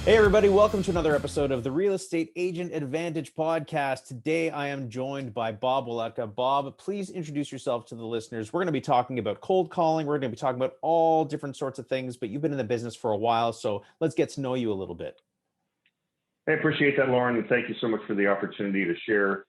Hey, everybody, welcome to another episode of the Real Estate Agent Advantage podcast. Today, I am joined by Bob Walatka. Bob, please introduce yourself to the listeners. We're going to be talking about cold calling. We're going to be talking about all different sorts of things, but you've been in the business for a while, so let's get to know you a little bit. I appreciate that, Lorne, and thank you so much for the opportunity to share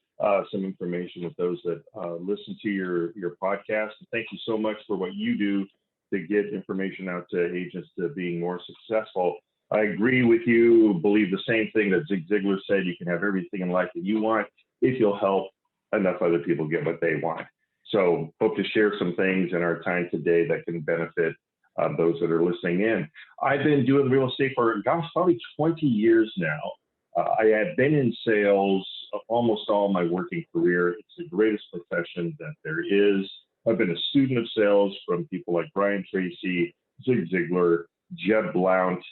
some information with those that listen to your podcast. And thank you so much for what you do to get information out to agents to being more successful. I agree with you, believe the same thing that Zig Ziglar said, you can have everything in life that you want if you'll help enough other people get what they want. So hope to share some things in our time today that can benefit those that are listening in. I've been doing real estate for, probably 20 years now. I have been in sales almost all my working career. It's the greatest profession that there is. I've been a student of sales from people like Brian Tracy, Zig Ziglar, Jeb Blount,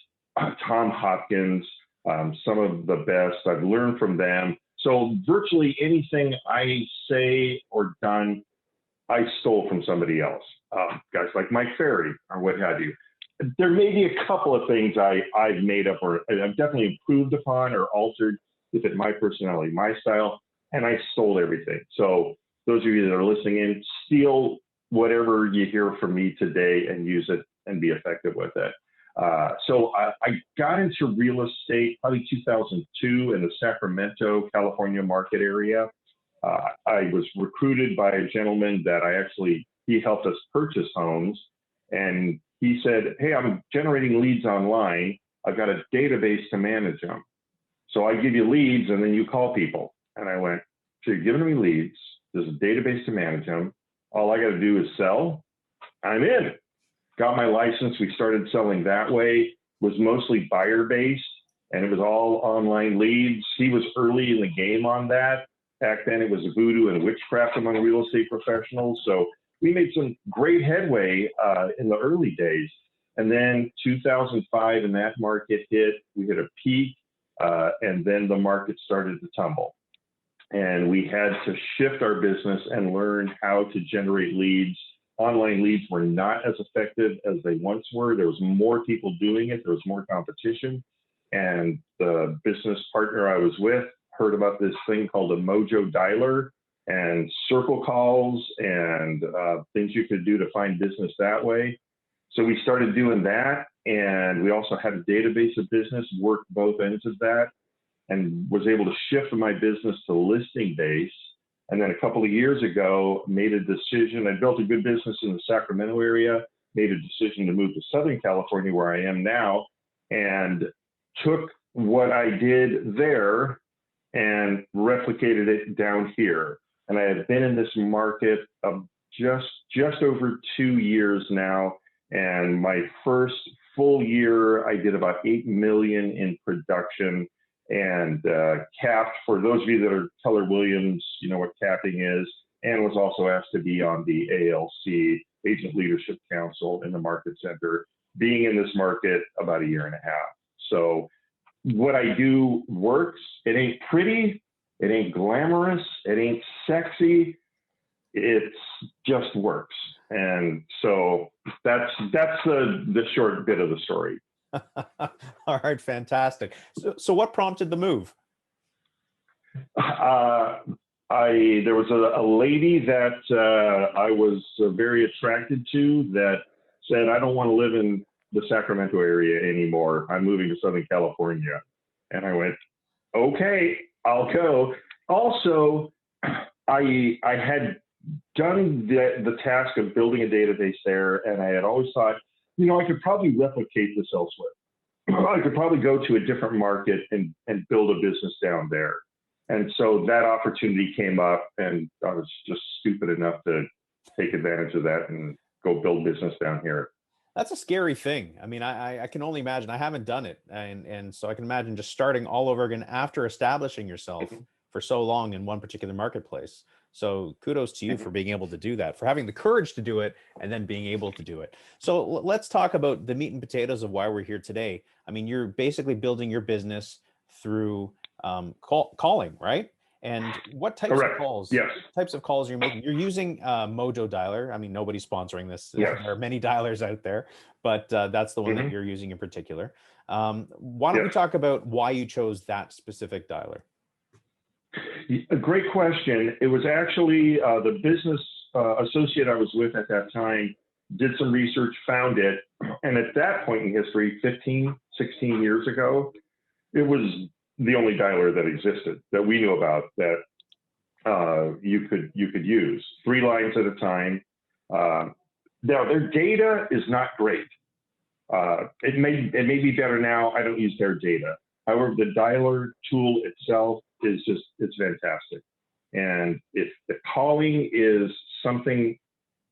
Tom Hopkins, some of the best. I've learned from them. So virtually anything I say or done, I stole from somebody else. Guys like Mike Ferry or what have you. There may be a couple of things I've made up or I've definitely improved upon or altered to fit my personality, my style, and I stole everything. So those of you that are listening in, steal whatever you hear from me today and use it and be effective with it. So I got into real estate probably 2002 in the Sacramento, California market area. I was recruited by a gentleman that he helped us purchase homes. And he said, hey, I'm generating leads online. I've got a database to manage them. So I give you leads and then you call people. And I went, so you're giving me leads. There's a database to manage them. All I got to do is sell. I'm in. Got my license. We started selling that way. Was mostly buyer based and it was all online leads. He was early in the game on that. Back then it was voodoo and witchcraft among real estate professionals. So we made some great headway in the early days. And then 2005 and that market hit, we hit a peak and then the market started to tumble. And we had to shift our business and learn how to generate leads. Online leads were not as effective as they once were. There was more people doing it. There was more competition. And the business partner I was with heard about this thing called a Mojo Dialer and circle calls and things you could do to find business that way. So we started doing that. And we also had a database of business, worked both ends of that, and was able to shift my business to listing based. And then a couple of years ago, made a decision. I built a good business in the Sacramento area, made a decision to move to Southern California where I am now, and took what I did there and replicated it down here. And I have been in this market of just over 2 years now. And my first full year, I did about 8 million in production and capped. For those of you that are Keller Williams, you know what capping is, and was also asked to be on the ALC, Agent Leadership Council in the Market Center, being in this market about 1.5 years. So what I do works. It ain't pretty, it ain't glamorous, it ain't sexy, it just works. And so that's the short bit of the story. All right, fantastic. So what prompted the move? There was a lady that I was very attracted to that said, I don't want to live in the Sacramento area anymore. I'm moving to Southern California. And I went, okay, I'll go. Also, I had done the task of building a database there, and I had always thought, I could probably replicate this elsewhere. I could probably go to a different market and build a business down there. And so that opportunity came up, and I was just stupid enough to take advantage of that and go build business down here. That's a scary thing. I mean, I can only imagine. I haven't done it. And so I can imagine just starting all over again after establishing yourself for so long in one particular marketplace. So kudos to you for being able to do that, for having the courage to do it and then being able to do it. So let's talk about the meat and potatoes of why we're here today. I mean, you're basically building your business through calling, right? And what types of Correct. calls? Yes. Types of calls you're making? You're using Mojo Dialer. I mean, nobody's sponsoring this. Yes. There are many dialers out there, but that's the one that Hmm. you're using in particular. Why don't we Yes. talk about why you chose that specific dialer? A great question. It was actually the business associate I was with at that time did some research, found it. And at that point in history, 15, 16 years ago, it was the only dialer that existed that we knew about that you could use 3 lines at a time. Now their data is not great. It may be better now. I don't use their data. However, the dialer tool itself is it's fantastic. And if the calling is something,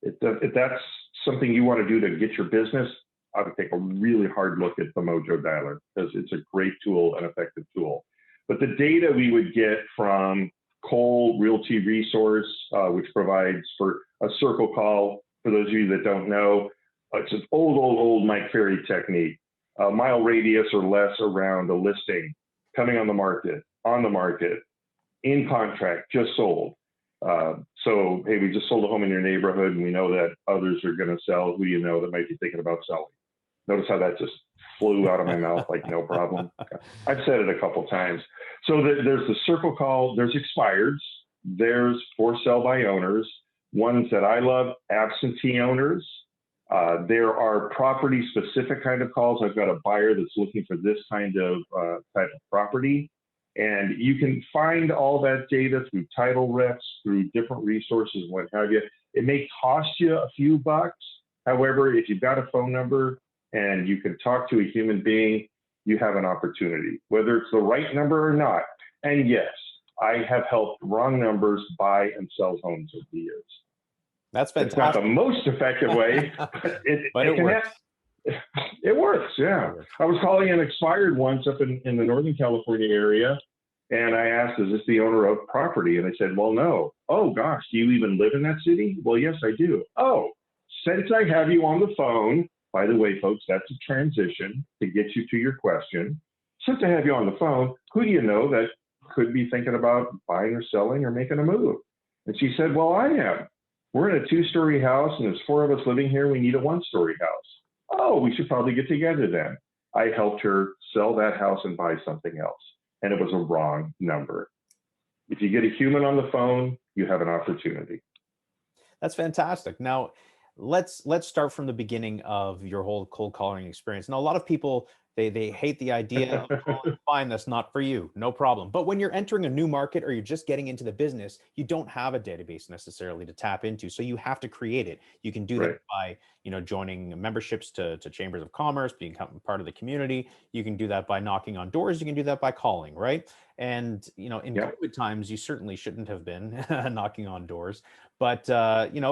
if that's something you want to do to get your business, I would take a really hard look at the Mojo Dialer because it's a great tool, an effective tool. But the data we would get from Cole Realty Resource, which provides for a circle call, for those of you that don't know, it's an old Mike Ferry technique. A mile radius or less around a listing, coming on the market, in contract, just sold. So, hey, we just sold a home in your neighborhood and we know that others are going to sell. Who do you know that might be thinking about selling? Notice how that just flew out of my mouth like no problem. I've said it a couple times. So there's the circle call, there's expireds, there's for sale by owners, ones that I love, absentee owners. There are property specific kind of calls. I've got a buyer that's looking for this kind of type of property. And you can find all that data through title reps, through different resources, what have you. It may cost you a few bucks. However, if you've got a phone number and you can talk to a human being, you have an opportunity, whether it's the right number or not. And yes, I have helped wrong numbers buy and sell homes over the years. That's fantastic. It's not the most effective way, but it works. It works, yeah. It works. I was calling an expired once up in the Northern California area, and I asked, is this the owner of property? And they said, well, no. Oh, gosh, do you even live in that city? Well, yes, I do. Oh, since I have you on the phone, by the way, folks, that's a transition to get you to your question. Since I have you on the phone, who do you know that could be thinking about buying or selling or making a move? And she said, well, I am. We're in a 2-story house and there's 4 of us living here. We need a 1-story house. Oh, we should probably get together then. I helped her sell that house and buy something else. And it was a wrong number. If you get a human on the phone, you have an opportunity. That's fantastic. Now, let's start from the beginning of your whole cold calling experience. Now, a lot of people, they hate the idea of calling. Fine, that's not for you, no problem. But when you're entering a new market or you're just getting into the business, you don't have a database necessarily to tap into. So you have to create it. You can do that by, joining memberships to chambers of commerce, being part of the community. You can do that by knocking on doors. You can do that by calling, right? And, in COVID times, you certainly shouldn't have been knocking on doors, but,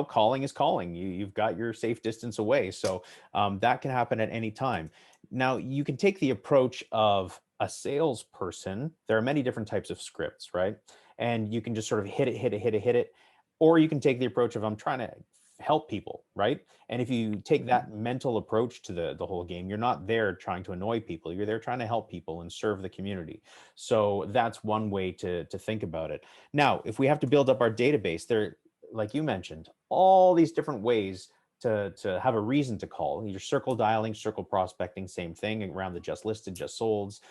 calling is calling. You've got your safe distance away. So that can happen at any time. Now, you can take the approach of a salesperson. There are many different types of scripts, right? And you can just sort of hit it. Or you can take the approach of I'm trying to help people, right? And if you take that mental approach to the whole game, you're not there trying to annoy people. You're there trying to help people and serve the community. So that's one way to think about it. Now, if we have to build up our database, there, like you mentioned, all these different ways to have a reason to call. You're circle dialing, circle prospecting, same thing around the just listed, just solds.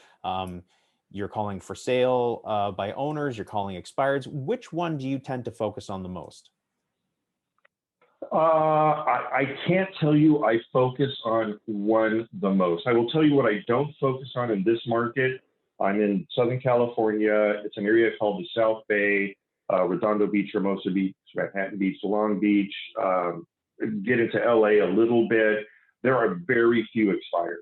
You're calling for sale by owners, you're calling expireds. Which one do you tend to focus on the most? I can't tell you I focus on one the most. I will tell you what I don't focus on in this market. I'm in Southern California. It's an area called the South Bay, Redondo Beach, Hermosa Beach, Manhattan Beach, Long Beach, get into LA a little bit. There are very few expireds,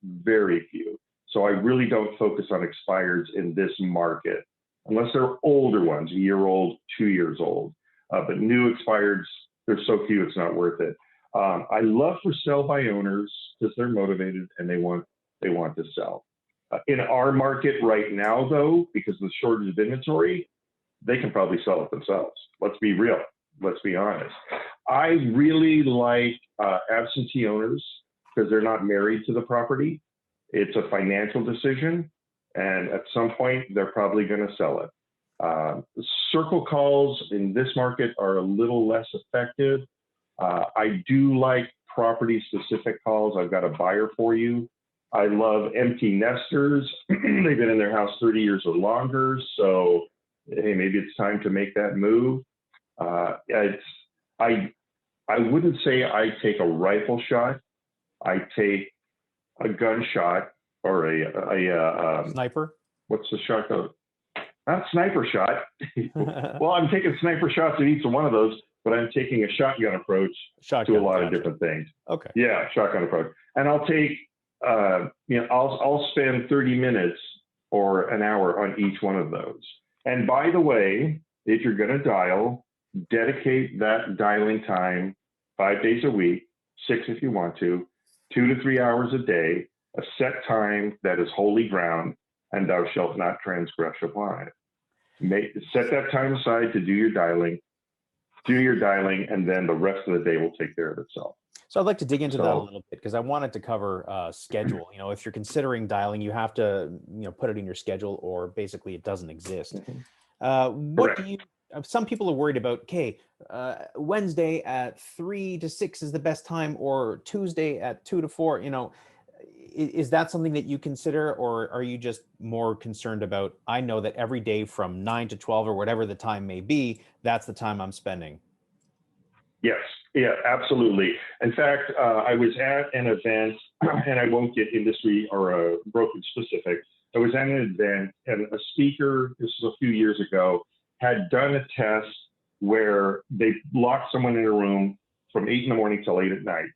very few. So I really don't focus on expireds in this market, unless they're older ones, 1 year old, 2 years old. But new expireds, there's so few, it's not worth it. I love for sell by owners because they're motivated and they want to sell. In our market right now, though, because of the shortage of inventory, they can probably sell it themselves. Let's be real. Let's be honest. I really like absentee owners because they're not married to the property. It's a financial decision, and at some point, they're probably going to sell it. Circle calls in this market are a little less effective. I do like property specific calls. I've got a buyer for you. I love empty nesters. They've been in their house 30 years or longer. So, hey, maybe it's time to make that move. I wouldn't say I take a rifle shot. I take a gunshot or a Sniper. What's the shot called? Not sniper shot. Well, I'm taking sniper shots at each one of those, but I'm taking a shotgun approach to a lot of different things. Okay. Yeah, shotgun approach. And I'll take, I'll spend 30 minutes or an hour on each one of those. And by the way, if you're going to dial, dedicate that dialing time 5 days a week, 6 if you want to, 2 to 3 hours a day, a set time that is holy ground, and thou shalt not transgress upon it. Set that time aside to do your dialing, and then the rest of the day will take care of itself. So I'd like to dig into that a little bit because I wanted to cover schedule. If you're considering dialing, you have to, put it in your schedule, or basically it doesn't exist. What do you? Some people are worried about. Okay, Wednesday at 3 to 6 is the best time, or Tuesday at 2 to 4. Is that something that you consider, or are you just more concerned about, I know that every day from 9 to 12 or whatever the time may be, that's the time I'm spending? Yes, yeah, absolutely. In fact, I was at an event, and I won't get industry or brokerage specific. I was at an event, and a speaker, this was a few years ago, had done a test where they locked someone in a room from 8 in the morning till 8 at night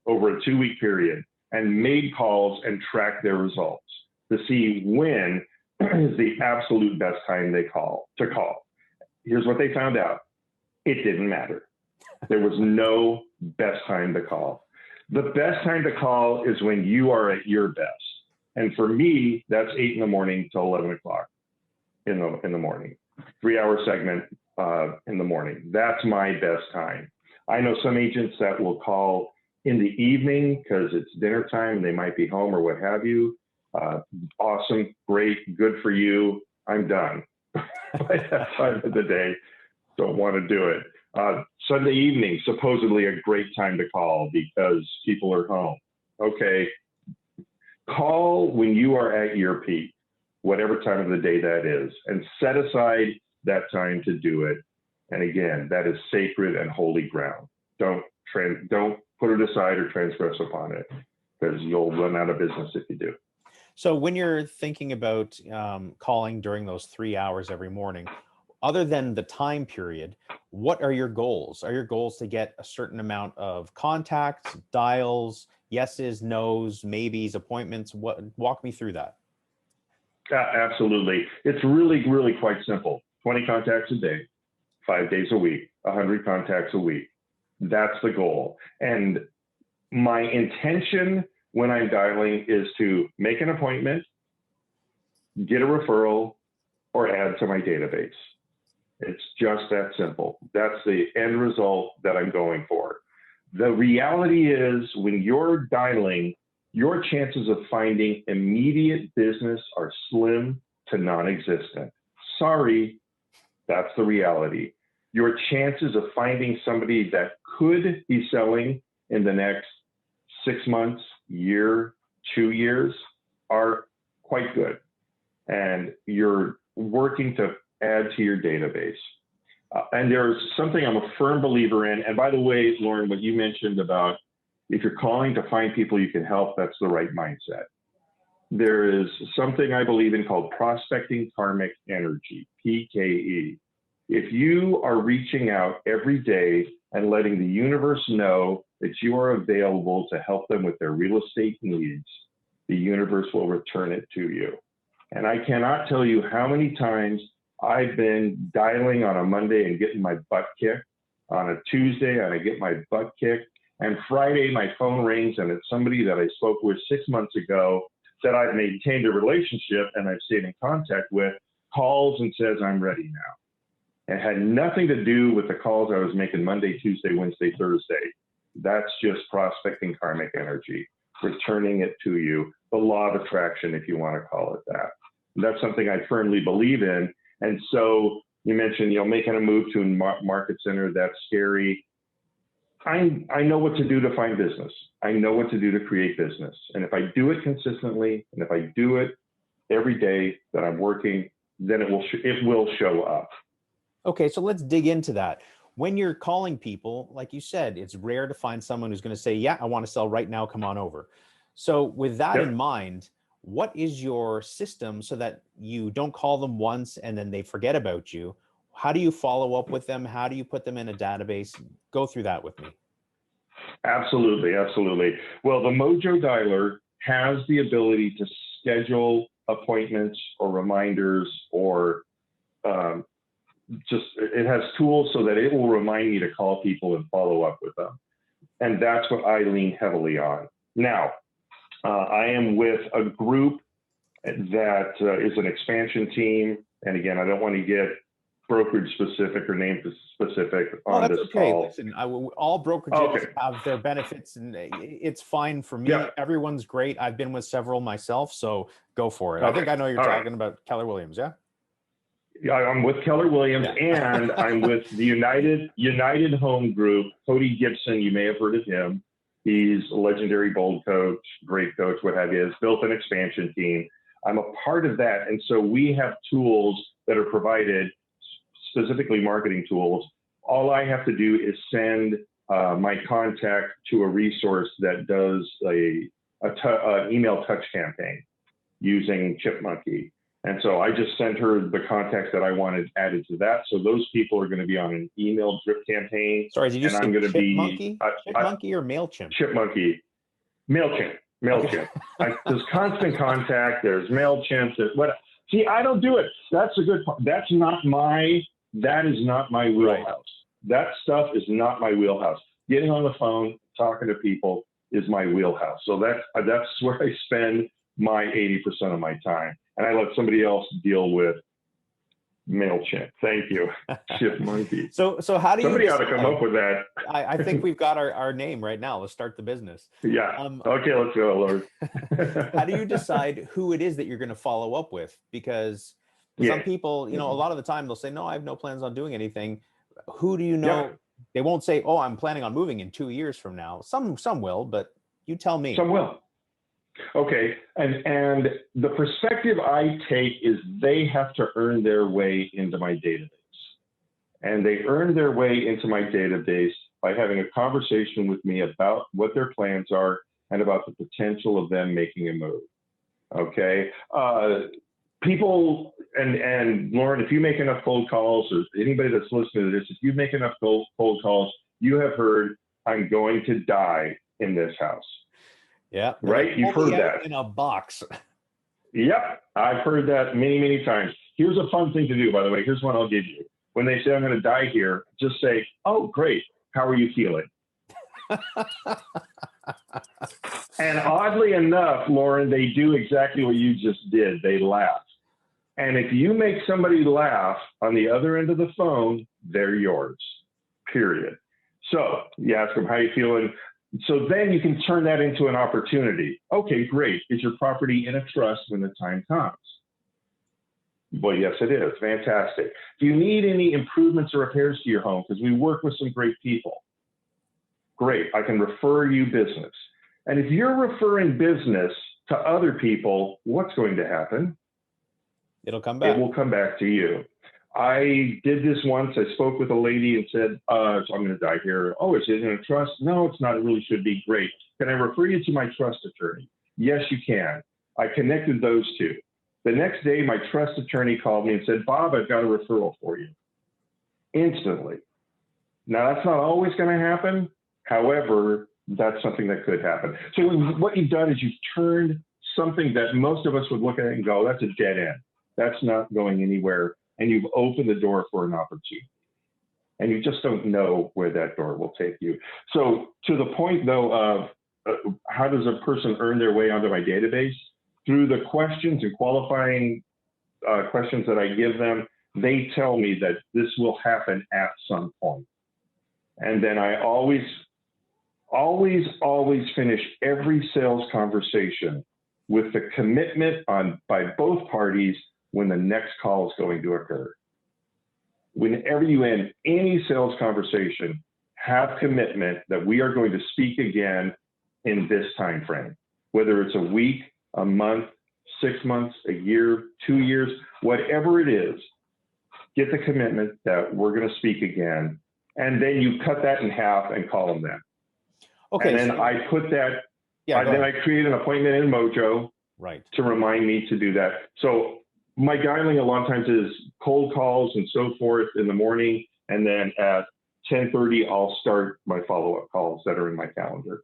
over a 2-week period, and made calls and tracked their results to see when is the absolute best time to call. Here's what they found out. It didn't matter. There was no best time to call. The best time to call is when you are at your best. And for me, that's 8 in the morning till 11 o'clock in the morning. 3-hour segment in the morning. That's my best time. I know some agents that will call in the evening because it's dinner time and they might be home or what have you. Awesome, great, good for you. I'm done. By that time of the day, don't want to do it. Sunday evening, supposedly a great time to call because people are home. Okay, call when you are at your peak, whatever time of the day that is, and set aside that time to do it. And again, that is sacred and holy ground. Don't put it aside or transgress upon it, because you'll run out of business if you do. So when you're thinking about calling during those 3 hours every morning, other than the time period, what are your goals? Are your goals to get a certain amount of contacts, dials, yeses, nos, maybes, appointments? Walk me through that. Absolutely. It's really, really quite simple. 20 contacts a day, 5 days a week, 100 contacts a week. That's the goal. And my intention when I'm dialing is to make an appointment, get a referral, or add to my database. It's just that simple. That's the end result that I'm going for. The reality is when you're dialing, your chances of finding immediate business are slim to non-existent. Sorry, that's the reality. Your chances of finding somebody that could be selling in the next 6 months, year, 2 years are quite good. And you're working to add to your database. And there's something I'm a firm believer in. And by the way, Lorne, what you mentioned about if you're calling to find people you can help, that's the right mindset. There is something I believe in called prospecting karmic energy, PKE. If you are reaching out every day and letting the universe know that you are available to help them with their real estate needs, the universe will return it to you. And I cannot tell you how many times I've been dialing on a Monday and getting my butt kicked. On a Tuesday, and I get my butt kicked. And Friday, my phone rings, and it's somebody that I spoke with 6 months ago that I've maintained a relationship and I've stayed in contact with, calls and says, I'm ready now. It had nothing to do with the calls I was making Monday, Tuesday, Wednesday, Thursday. That's just prospecting karmic energy, returning it to you, the law of attraction, if you want to call it that. And that's something I firmly believe in. And so you mentioned, making a move to a market center, that's scary. I know what to do to find business. I know what to do to create business. And if I do it consistently, and if I do it every day that I'm working, then it will show up. Okay, so let's dig into that. When you're calling people, like you said, it's rare to find someone who's going to say, yeah, I want to sell right now, come on over. So with that in mind, what is your system so that you don't call them once and then they forget about you? How do you follow up with them? How do you put them in a database? Go through that with me. Absolutely, absolutely. Well, the Mojo Dialer has the ability to schedule appointments or reminders, or it has tools so that it will remind me to call people and follow up with them. And that's what I lean heavily on. Now, I am with a group that is an expansion team. And again, I don't want to get brokerage specific or name specific on this call. Listen, all brokerages have their benefits, and it's fine for me. Everyone's great. I've been with several myself, so go for it. I think I know you're talking about Keller Williams, yeah? Yeah, I'm with Keller Williams, and I'm with the United Home Group. Cody Gibson, you may have heard of him. He's a legendary bold coach, great coach, what have you. Has built an expansion team. I'm a part of that, and so we have tools that are provided, specifically marketing tools. All I have to do is send my contact to a resource that does an email touch campaign using Chipmonkey. And so I just sent her the contacts that I wanted added to that. So those people are going to be on an email drip campaign. Sorry, did you say Chipmonkey? Chipmonkey or MailChimp? Chipmonkey. MailChimp. Okay. There's Constant Contact. There's MailChimp. See, I don't do it. That's a good part. That is not my wheelhouse. Right. That stuff is not my wheelhouse. Getting on the phone, talking to people is my wheelhouse. So that's where I spend my 80% of my time. And I let somebody else deal with MailChimp. Thank you. Chipmonkey. So how do somebody ought to come up with that. I think we've got our name right now. Let's start the business. Yeah. Okay, let's go, Lord. How do you decide who it is that you're going to follow up with? Because some people, a lot of the time they'll say, no, I have no plans on doing anything. Who do you know? Yeah. They won't say, oh, I'm planning on moving in 2 years from now. Some will, but you tell me. Some will. Okay, and the perspective I take is they have to earn their way into my database. And they earn their way into my database by having a conversation with me about what their plans are and about the potential of them making a move. Okay, people, and Lorne, if you make enough cold calls, or anybody that's listening to this, if you make enough cold calls, you have heard, I'm going to die in this house. Yeah. Right? You've heard that. In a box. Yep. I've heard that many, many times. Here's a fun thing to do, by the way. Here's one I'll give you. When they say, I'm going to die here, just say, oh, great. How are you feeling? And oddly enough, Lorne, they do exactly what you just did. They laugh. And if you make somebody laugh on the other end of the phone, they're yours, period. So you ask them, how are you feeling? So then you can turn that into an opportunity. Okay, great. Is your property in a trust when the time comes? Well, yes, it is. Fantastic. Do you need any improvements or repairs to your home? Because we work with some great people. Great. I can refer you business. And if you're referring business to other people, what's going to happen? It'll come back. It will come back to you. I did this once. I spoke with a lady and said, so I'm going to die here. Oh, is it in a trust? No, it's not. It really should be. Great. Can I refer you to my trust attorney? Yes, you can. I connected those two. The next day, my trust attorney called me and said, Bob, I've got a referral for you. Instantly. Now, that's not always going to happen. However, that's something that could happen. So what you've done is you've turned something that most of us would look at and go, that's a dead end. That's not going anywhere. And you've opened the door for an opportunity. And you just don't know where that door will take you. So to the point, though, of how does a person earn their way onto my database? Through the questions and qualifying questions that I give them, they tell me that this will happen at some point. And then I always finish every sales conversation with the commitment by both parties when the next call is going to occur. Whenever you end any sales conversation, have commitment that we are going to speak again in this time frame, whether it's a week, a month, 6 months, a year, 2 years, whatever it is. Get the commitment that we're going to speak again, and then you cut that in half and call them then. Okay. And then I put that. Yeah. Then I create an appointment in Mojo. Right. To remind me to do that. So my dialing a lot of times is cold calls and so forth in the morning, and then at 10:30 I'll start my follow-up calls that are in my calendar.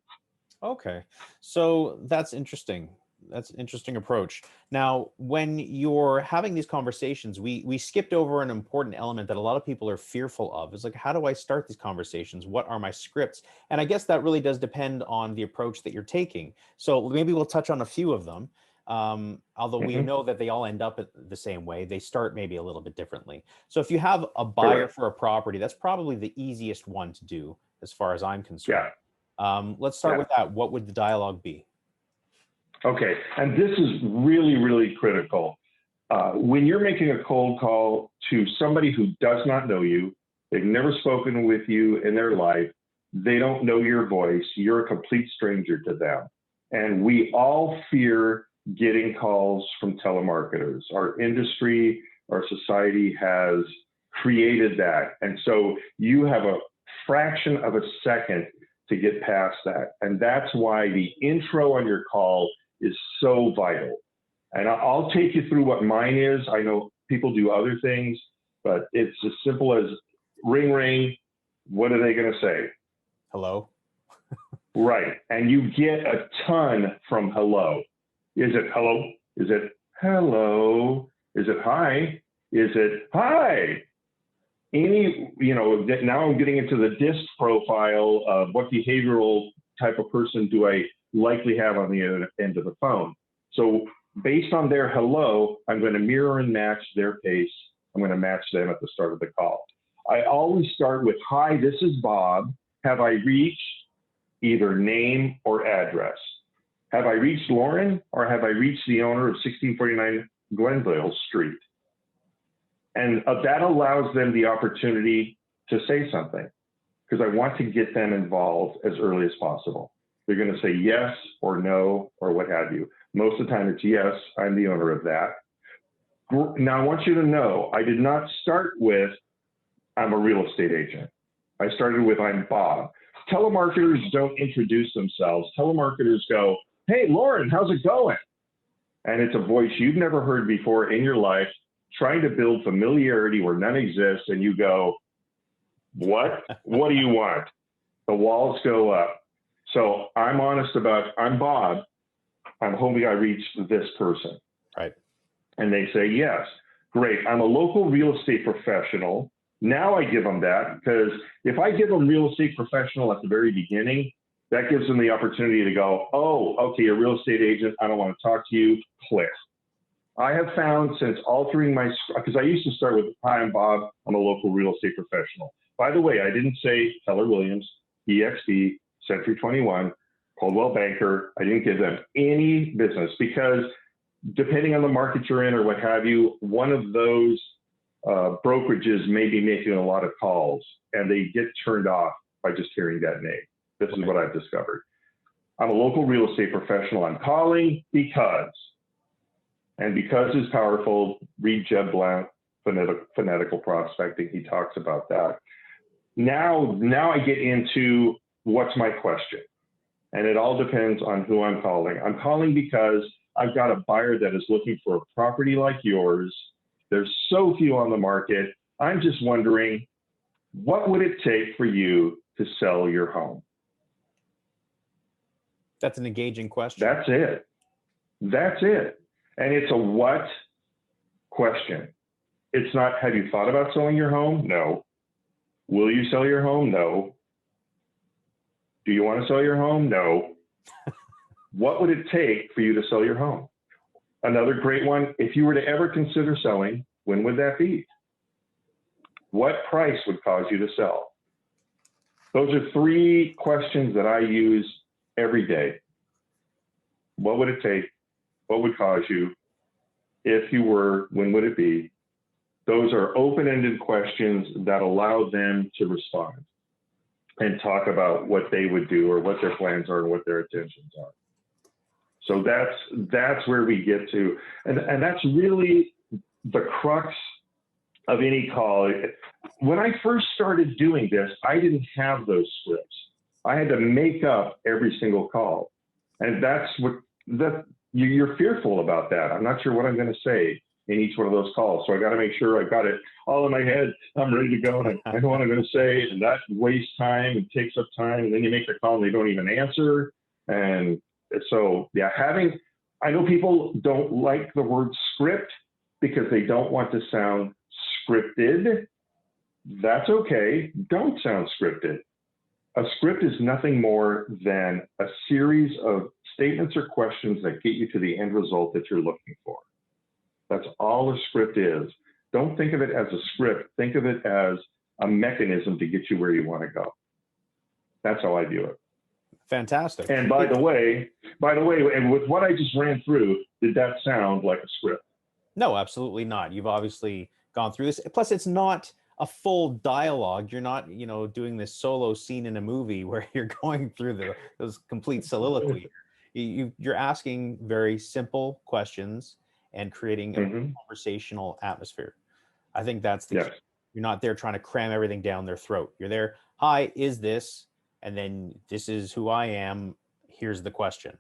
Okay, so that's interesting. That's an interesting approach. Now, when you're having these conversations, we skipped over an important element that a lot of people are fearful of. Is like, how do I start these conversations? What are my scripts? And I guess that really does depend on the approach that you're taking. So maybe we'll touch on a few of them. Although we know that they all end up the same way, they start maybe a little bit differently. So if you have a buyer for a property, that's probably the easiest one to do as far as I'm concerned. Let's start with that. What would the dialogue be? Okay, and this is really, really critical. When you're making a cold call to somebody who does not know you, they've never spoken with you in their life, they don't know your voice, you're a complete stranger to them. And we all fear getting calls from telemarketers. Our industry, our society has created that. And so you have a fraction of a second to get past that. And that's why the intro on your call is so vital. And I'll take you through what mine is. I know people do other things, but it's as simple as ring, ring. What are they going to say? Hello. Right. And you get a ton from hello. Is it hello? Is it hello? Is it hi? Is it hi? Now I'm getting into the DISC profile of what behavioral type of person do I likely have on the end of the phone. So based on their hello, I'm going to mirror and match their pace. I'm going to match them at the start of the call. I always start with, hi, this is Bob. Have I reached either name or address? Have I reached Lorne, or have I reached the owner of 1649 Glenville Street? And that allows them the opportunity to say something, because I want to get them involved as early as possible. They're going to say yes or no or what have you. Most of the time it's yes, I'm the owner of that. Now I want you to know, I did not start with, I'm a real estate agent. I started with, I'm Bob. Telemarketers don't introduce themselves. Telemarketers go, hey, Lorne, how's it going? And it's a voice you've never heard before in your life, trying to build familiarity where none exists. And you go, what? What do you want? The walls go up. So I'm honest about, I'm Bob. I'm hoping I reached this person. Right. And they say, yes. Great. I'm a local real estate professional. Now I give them that, because if I give them real estate professional at the very beginning, that gives them the opportunity to go, oh, okay, you're a real estate agent. I don't want to talk to you. Click. I have found since altering my, because I used to start with, hi, I'm Bob. I'm a local real estate professional. By the way, I didn't say Keller Williams, EXP, Century 21, Coldwell Banker. I didn't give them any business, because depending on the market you're in or what have you, one of those brokerages may be making a lot of calls, and they get turned off by just hearing that name. This is what I've discovered. I'm a local real estate professional. I'm calling because, and because is powerful. Read Jeb Blount, Phonetical Prospecting. He talks about that. Now I get into what's my question. And it all depends on who I'm calling. I'm calling because I've got a buyer that is looking for a property like yours. There's so few on the market. I'm just wondering, what would it take for you to sell your home? That's an engaging question. That's it. That's it. And it's a what question. It's not, have you thought about selling your home? No. Will you sell your home? No. Do you want to sell your home? No. What would it take for you to sell your home? Another great one, if you were to ever consider selling, when would that be? What price would cause you to sell? Those are three questions that I use every day. What would it take? What would cause you? if you were, when would it be? Those are open-ended questions that allow them to respond and talk about what they would do or what their plans are and what their intentions are. So that's where we get to, and that's really the crux of any call. When I first started doing this, I didn't have those scripts. I had to make up every single call, and that's what you're fearful about that. I'm not sure what I'm going to say in each one of those calls, so I got to make sure I've got it all in my head. I'm ready to go, and I know what I'm going to say, and that wastes time and takes up time. And then you make the call, and they don't even answer, and so yeah, I know people don't like the word script because they don't want to sound scripted. That's okay. Don't sound scripted. A script is nothing more than a series of statements or questions that get you to the end result that you're looking for. That's all a script is. Don't think of it as a script. Think of it as a mechanism to get you where you want to go. That's how I view it. Fantastic. And by the way, and with what I just ran through, did that sound like a script? No, absolutely not. You've obviously gone through this. Plus, it's not a full dialogue. You're not, doing this solo scene in a movie where you're going through those complete soliloquy. You're asking very simple questions and creating a conversational atmosphere. I think that's the key. You're not there trying to cram everything down their throat. You're there, hi, is this? And then this is who I am. Here's the question,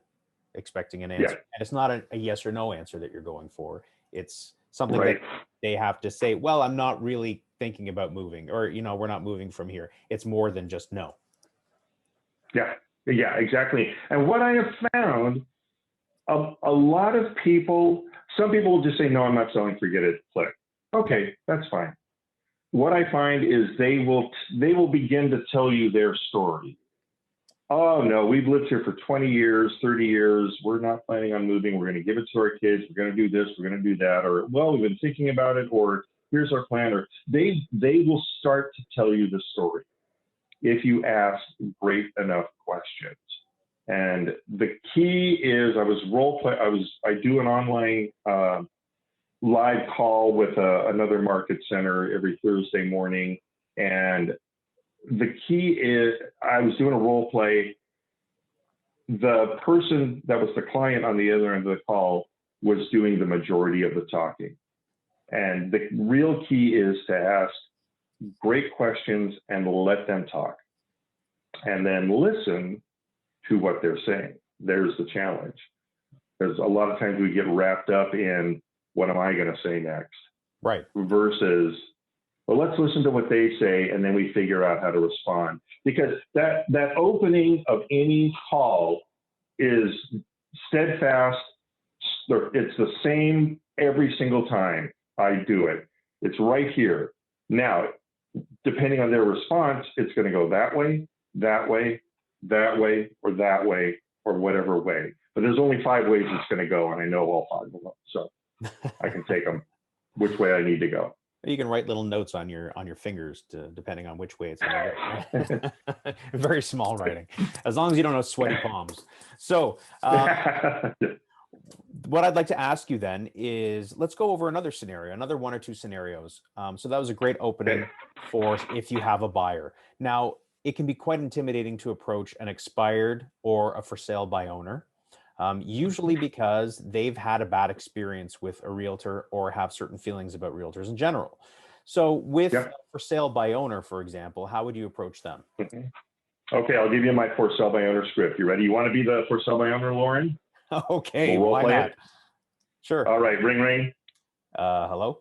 expecting an answer. Yeah. And it's not a yes or no answer that you're going for. It's something that they have to say, well, I'm not really thinking about moving, or, we're not moving from here. It's more than just no. Yeah, exactly. And what I have found, a lot of people, some people will just say, no, I'm not selling, forget it, click. Okay, that's fine. What I find is they will begin to tell you their story. Oh, no, we've lived here for 20 years, 30 years. We're not planning on moving. We're going to give it to our kids. We're going to do this. We're going to do that. Or, well, we've been thinking about it. Or here's our plan. Or they will start to tell you the story if you ask great enough questions. And the key is I do an online live call with another market center every Thursday morning. And the key is I was doing a role play. The person that was the client on the other end of the call was doing the majority of the talking. And the real key is to ask great questions and let them talk. And then listen to what they're saying. There's the challenge. There's a lot of times we get wrapped up in what am I going to say next? Right. Versus, well, let's listen to what they say and then we figure out how to respond. Because that opening of any call is steadfast. It's the same every single time I do it. It's right here. Now, depending on their response, it's going to go that way, that way, that way, or that way, or whatever way. But there's only 5 ways it's going to go, and I know all 5 of them. So I can take them which way I need to go. You can write little notes on your fingers depending on which way it's going to go. Very small writing, as long as you don't have sweaty palms. So what I'd like to ask you then is, let's go over another scenario, another 1 or 2 scenarios. So that was a great opening for if you have a buyer. Now, it can be quite intimidating to approach an expired or a for sale by owner. Usually because they've had a bad experience with a realtor or have certain feelings about realtors in general. So with for sale by owner, for example, how would you approach them? Okay, I'll give you my for sale by owner script. You ready? You want to be the for sale by owner, Lorne? Okay, why not? Sure. All right, ring, ring. Hello?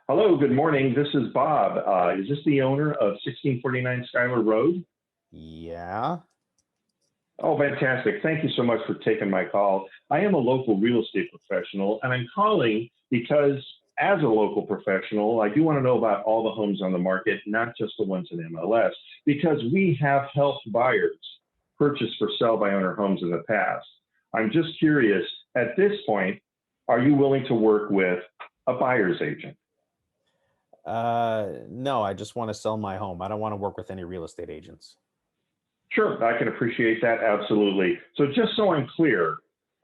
Hello, good morning. This is Bob. Is this the owner of 1649 Schuyler Road? Yeah. Oh, fantastic. Thank you so much for taking my call. I am a local real estate professional, and I'm calling because as a local professional, I do want to know about all the homes on the market, not just the ones in MLS, because we have helped buyers purchase for sale by owner homes in the past. I'm just curious, at this point, are you willing to work with a buyer's agent? No, I just want to sell my home. I don't want to work with any real estate agents. Sure, I can appreciate that, absolutely. So just so I'm clear,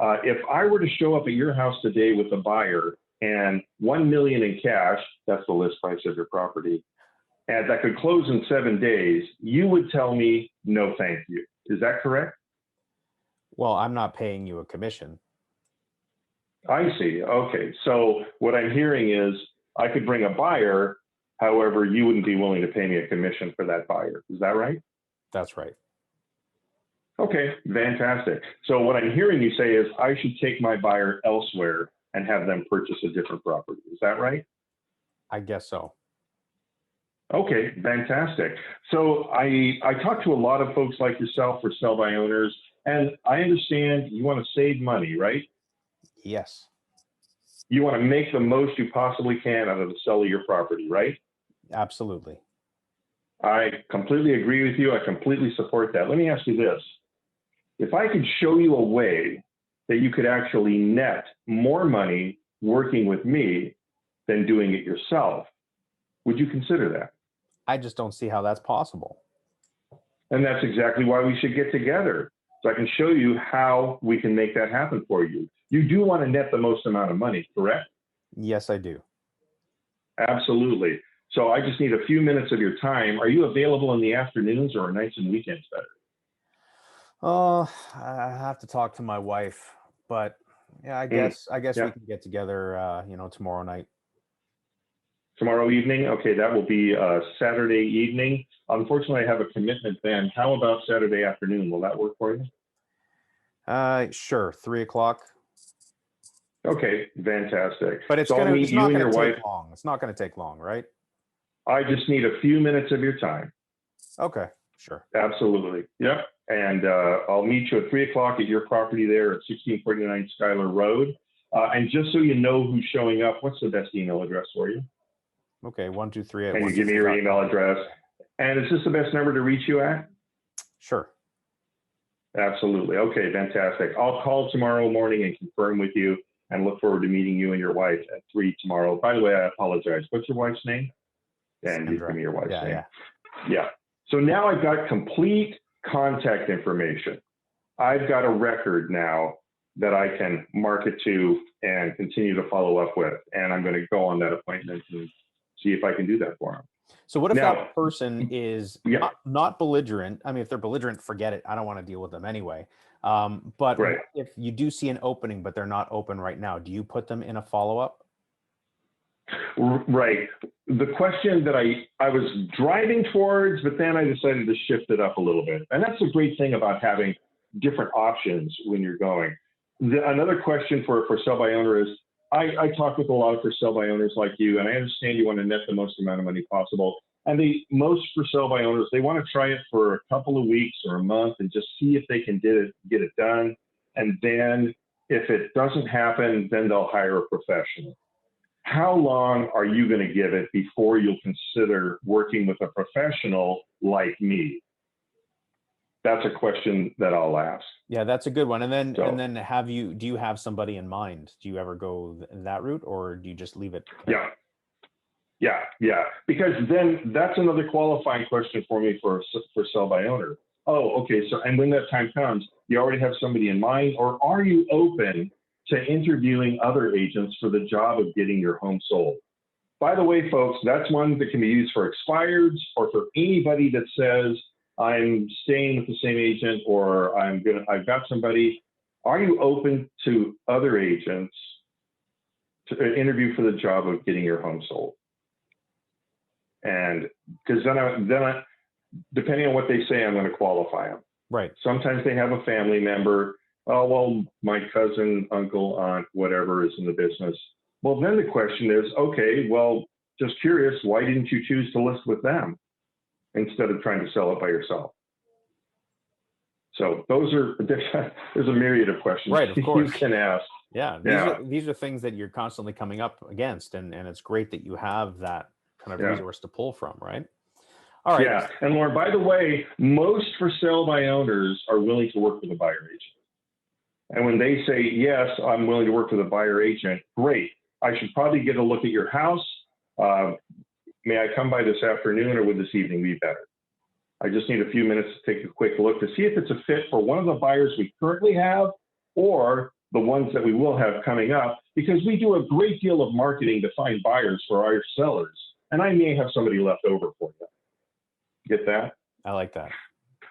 If I were to show up at your house today with a buyer and 1 million in cash, that's the list price of your property, and that could close in 7 days, you would tell me no, thank you. Is that correct? Well, I'm not paying you a commission. I see. Okay. So what I'm hearing is I could bring a buyer. However, you wouldn't be willing to pay me a commission for that buyer. Is that right? That's right. Okay, fantastic. So what I'm hearing you say is I should take my buyer elsewhere and have them purchase a different property. Is that right? I guess so. Okay, fantastic. So I talk to a lot of folks like yourself for sell by owners, and I understand you want to save money, right? Yes. You want to make the most you possibly can out of the sale of your property, right? Absolutely. I completely agree with you. I completely support that. Let me ask you this. If I could show you a way that you could actually net more money working with me than doing it yourself, would you consider that? I just don't see how that's possible. And that's exactly why we should get together. So I can show you how we can make that happen for you. You do want to net the most amount of money, correct? Yes, I do. Absolutely. So I just need a few minutes of your time. Are you available in the afternoons or nights and weekends better? Oh, I have to talk to my wife, but yeah, I guess we Yeah. can get together, tomorrow night. Tomorrow evening? Okay, that will be Saturday evening. Unfortunately, I have a commitment then. How about Saturday afternoon? Will that work for you? Sure, 3 o'clock. Okay, fantastic. But it's So I'll meet you not and gonna your wife. take long. It's not gonna take long, right? I just need a few minutes of your time. Okay, sure. Absolutely. Yep. And I'll meet you at 3 o'clock at your property there at 1649 Schuyler Road. And just so you know who's showing up, what's the best email address for you? Okay, 123 at Can you give me your email 123.com. address? And is this the best number to reach you at? Sure. Absolutely. Okay, fantastic. I'll call tomorrow morning and confirm with you and look forward to meeting you and your wife at 3 tomorrow. By the way, I apologize. What's your wife's name? And you give me your wife's Yeah, name. yeah. Yeah. So now I've got complete contact information. I've got a record now that I can market to and continue to follow up with. And I'm going to go on that appointment and see if I can do that for them. So what if Now, that person is yeah, not belligerent? I mean, if they're belligerent, forget it. I don't want to deal with them anyway. But right. what if you do see an opening, but they're not open right now, do you put them in a follow-up? Right. The question that I was driving towards, but then I decided to shift it up a little bit. And that's the great thing about having different options when you're going. Another question for sell by owner is, I talk with a lot of for sell by owners like you, and I understand you want to net the most amount of money possible. And most for sell by owners, they want to try it for a couple of weeks or a month and just see if they can get it done. And then if it doesn't happen, then they'll hire a professional. How long are you going to give it before you'll consider working with a professional like me? That's a question that I'll ask. Yeah, that's a good one. And then So, do you have somebody in mind? Do you ever go that route, or do you just leave it? yeah. Because then that's another qualifying question for me for sell by owner. Oh, okay. So, and when that time comes, you already have somebody in mind, or are you open to interviewing other agents for the job of getting your home sold? By the way, folks, that's one that can be used for expireds or for anybody that says, I'm staying with the same agent, or I've got somebody. Are you open to other agents to interview for the job of getting your home sold? And because then depending on what they say, I'm going to qualify them. Right. Sometimes they have a family member. Oh, well, my cousin, uncle, aunt, whatever is in the business. Well, then the question is, okay, well, just curious, why didn't you choose to list with them instead of trying to sell it by yourself? So there's a myriad of questions Right, of course. you can ask. Yeah, these are things that you're constantly coming up against, and it's great that you have that kind of resource to pull from, right? All right. Yeah, and Lorne, by the way, most for sale by owners are willing to work with a buyer agent. And when they say, yes, I'm willing to work with a buyer agent, great. I should probably get a look at your house. May I come by this afternoon, or would this evening be better? I just need a few minutes to take a quick look to see if it's a fit for one of the buyers we currently have, or the ones that we will have coming up, because we do a great deal of marketing to find buyers for our sellers. And I may have somebody left over for you. Get that? I like that.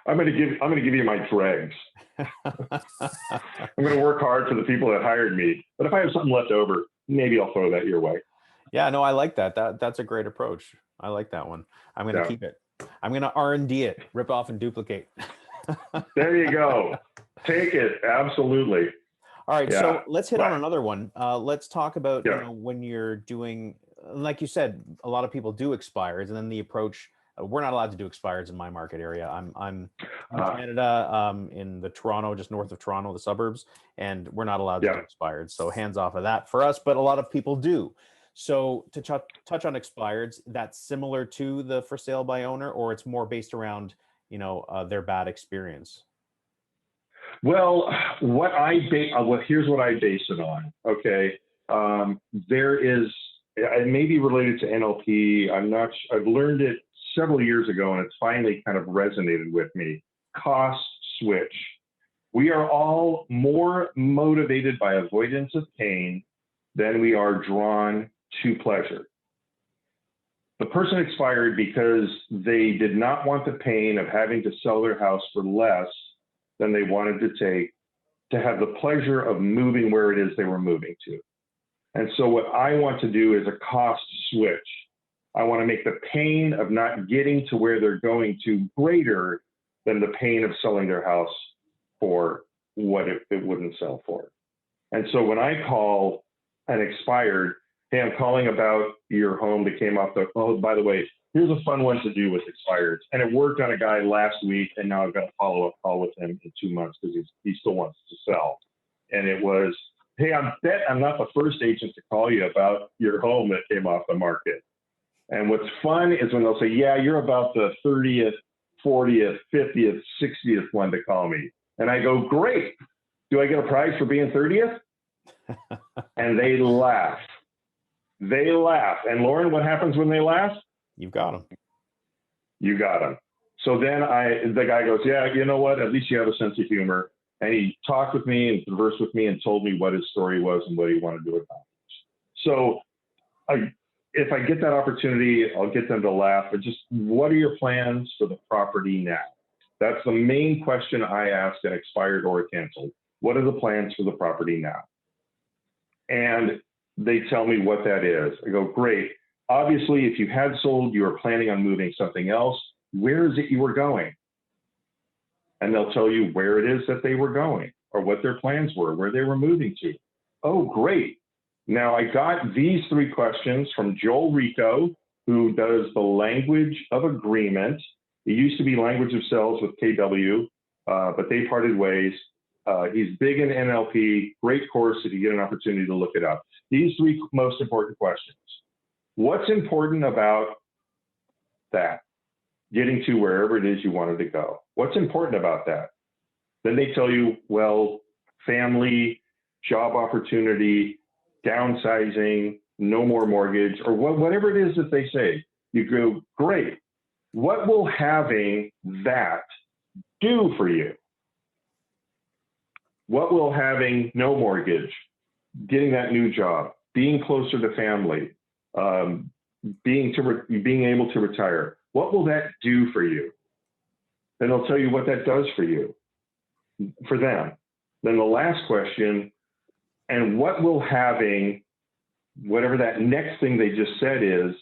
I'm going to give you my dregs. I'm going to work hard for the people that hired me. But if I have something left over, maybe I'll throw that your way. Yeah, no, I like that. That's a great approach. I like that one. I'm going to keep it. I'm going to R&D it, rip off and duplicate. There you go. Take it. Absolutely. All right. Yeah. So let's hit on another one. Let's talk about, Yeah. you know, when you're doing, like you said, a lot of people do expires, and then the approach, we're not allowed to do expires in my market area. I'm in Canada, in the Toronto, just north of Toronto, the suburbs, and we're not allowed to do expired. So hands off of that for us, but a lot of people do. So to touch on expireds, that's similar to the for sale by owner, or it's more based around, you know, their bad experience? Well, here's what I base it on. Okay. There is, it may be related to NLP. I've learned it several years ago, and it's finally kind of resonated with me. Cost switch. We are all more motivated by avoidance of pain than we are drawn to pleasure. The person expired because they did not want the pain of having to sell their house for less than they wanted to take to have the pleasure of moving where it is they were moving to. And so what I want to do is a cost switch. I want to make the pain of not getting to where they're going to greater than the pain of selling their house for what it wouldn't sell for. And so when I call an expired, hey, I'm calling about your home that came off the, oh, by the way, here's a fun one to do with expireds. And it worked on a guy last week, and now I've got a follow-up call with him in 2 months because he still wants to sell. And it was, hey, I bet I'm not the first agent to call you about your home that came off the market. And what's fun is when they'll say, yeah, you're about the 30th, 40th, 50th, 60th one to call me. And I go, great. Do I get a prize for being 30th? And they laugh. They laugh. And Lorne, what happens when they laugh? You've got them. You got them. So then the guy goes, yeah, you know what? At least you have a sense of humor. And he talked with me and conversed with me and told me what his story was and what he wanted to accomplish. So if I get that opportunity, I'll get them to laugh. But just what are your plans for the property now? That's the main question I ask an expired or a canceled. What are the plans for the property now? And they tell me what that is. I go, great. Obviously, if you had sold, you were planning on moving something else. Where is it you were going? And they'll tell you where it is that they were going or what their plans were, where they were moving to. Oh, great. Now, I got these 3 questions from Joel Rico, who does the language of agreement. It used to be language of sales with KW, but they parted ways. He's big in NLP, great course if you get an opportunity to look it up. These 3 most important questions. What's important about that? Getting to wherever it is you wanted to go. What's important about that? Then they tell you, well, family, job opportunity, downsizing, no more mortgage, or whatever it is that they say. You go, great. What will having that do for you? What will having no mortgage, getting that new job, being closer to family, being able to retire, what will that do for you? Then they'll tell you what that does for you, for them. Then the last question, and what will having, whatever that next thing they just said is,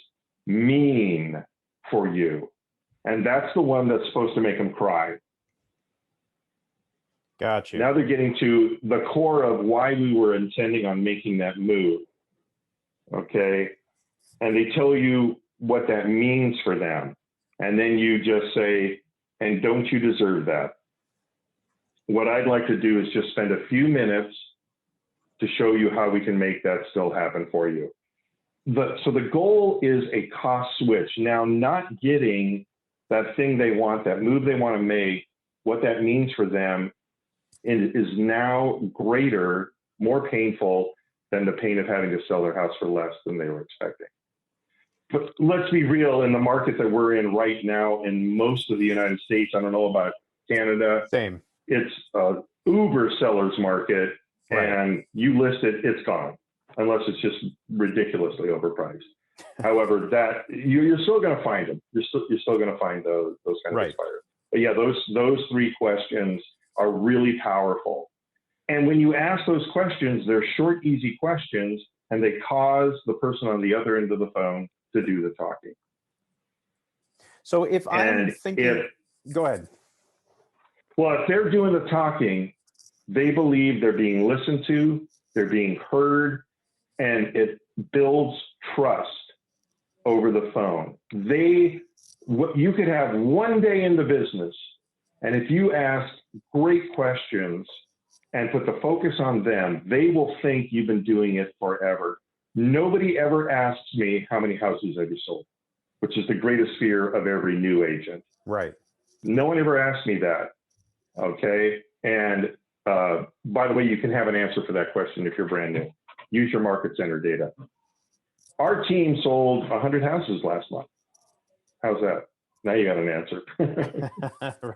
mean for you? And that's the one that's supposed to make them cry. Got you. Now they're getting to the core of why we were intending on making that move. Okay. And they tell you what that means for them. And then you just say, and don't you deserve that? What I'd like to do is just spend a few minutes to show you how we can make that still happen for you. So the goal is a cost switch. Now, not getting that thing they want, that move they want to make, what that means for them is now greater, more painful than the pain of having to sell their house for less than they were expecting. But let's be real, in the market that we're in right now, in most of the United States, I don't know about Canada. Same. It's a uber seller's market. Right. and you list it, it's gone, unless it's just ridiculously overpriced. However, that you're still going to find them. You're still going to find those kind of Right. expires. But yeah, those three questions are really powerful. And when you ask those questions, they're short, easy questions, and they cause the person on the other end of the phone to do the talking. So if I'm And thinking, go ahead. Well, if they're doing the talking, they believe they're being listened to, they're being heard, and it builds trust over the phone. You could have one day in the business, and if you ask great questions and put the focus on them, they will think you've been doing it forever. Nobody ever asks me, how many houses have you sold? Which is the greatest fear of every new agent. Right. No one ever asked me that. Okay. And by the way, you can have an answer for that question if you're brand new. Use your market center data. Our team sold 100 houses last month. How's that? Now you got an answer. Right,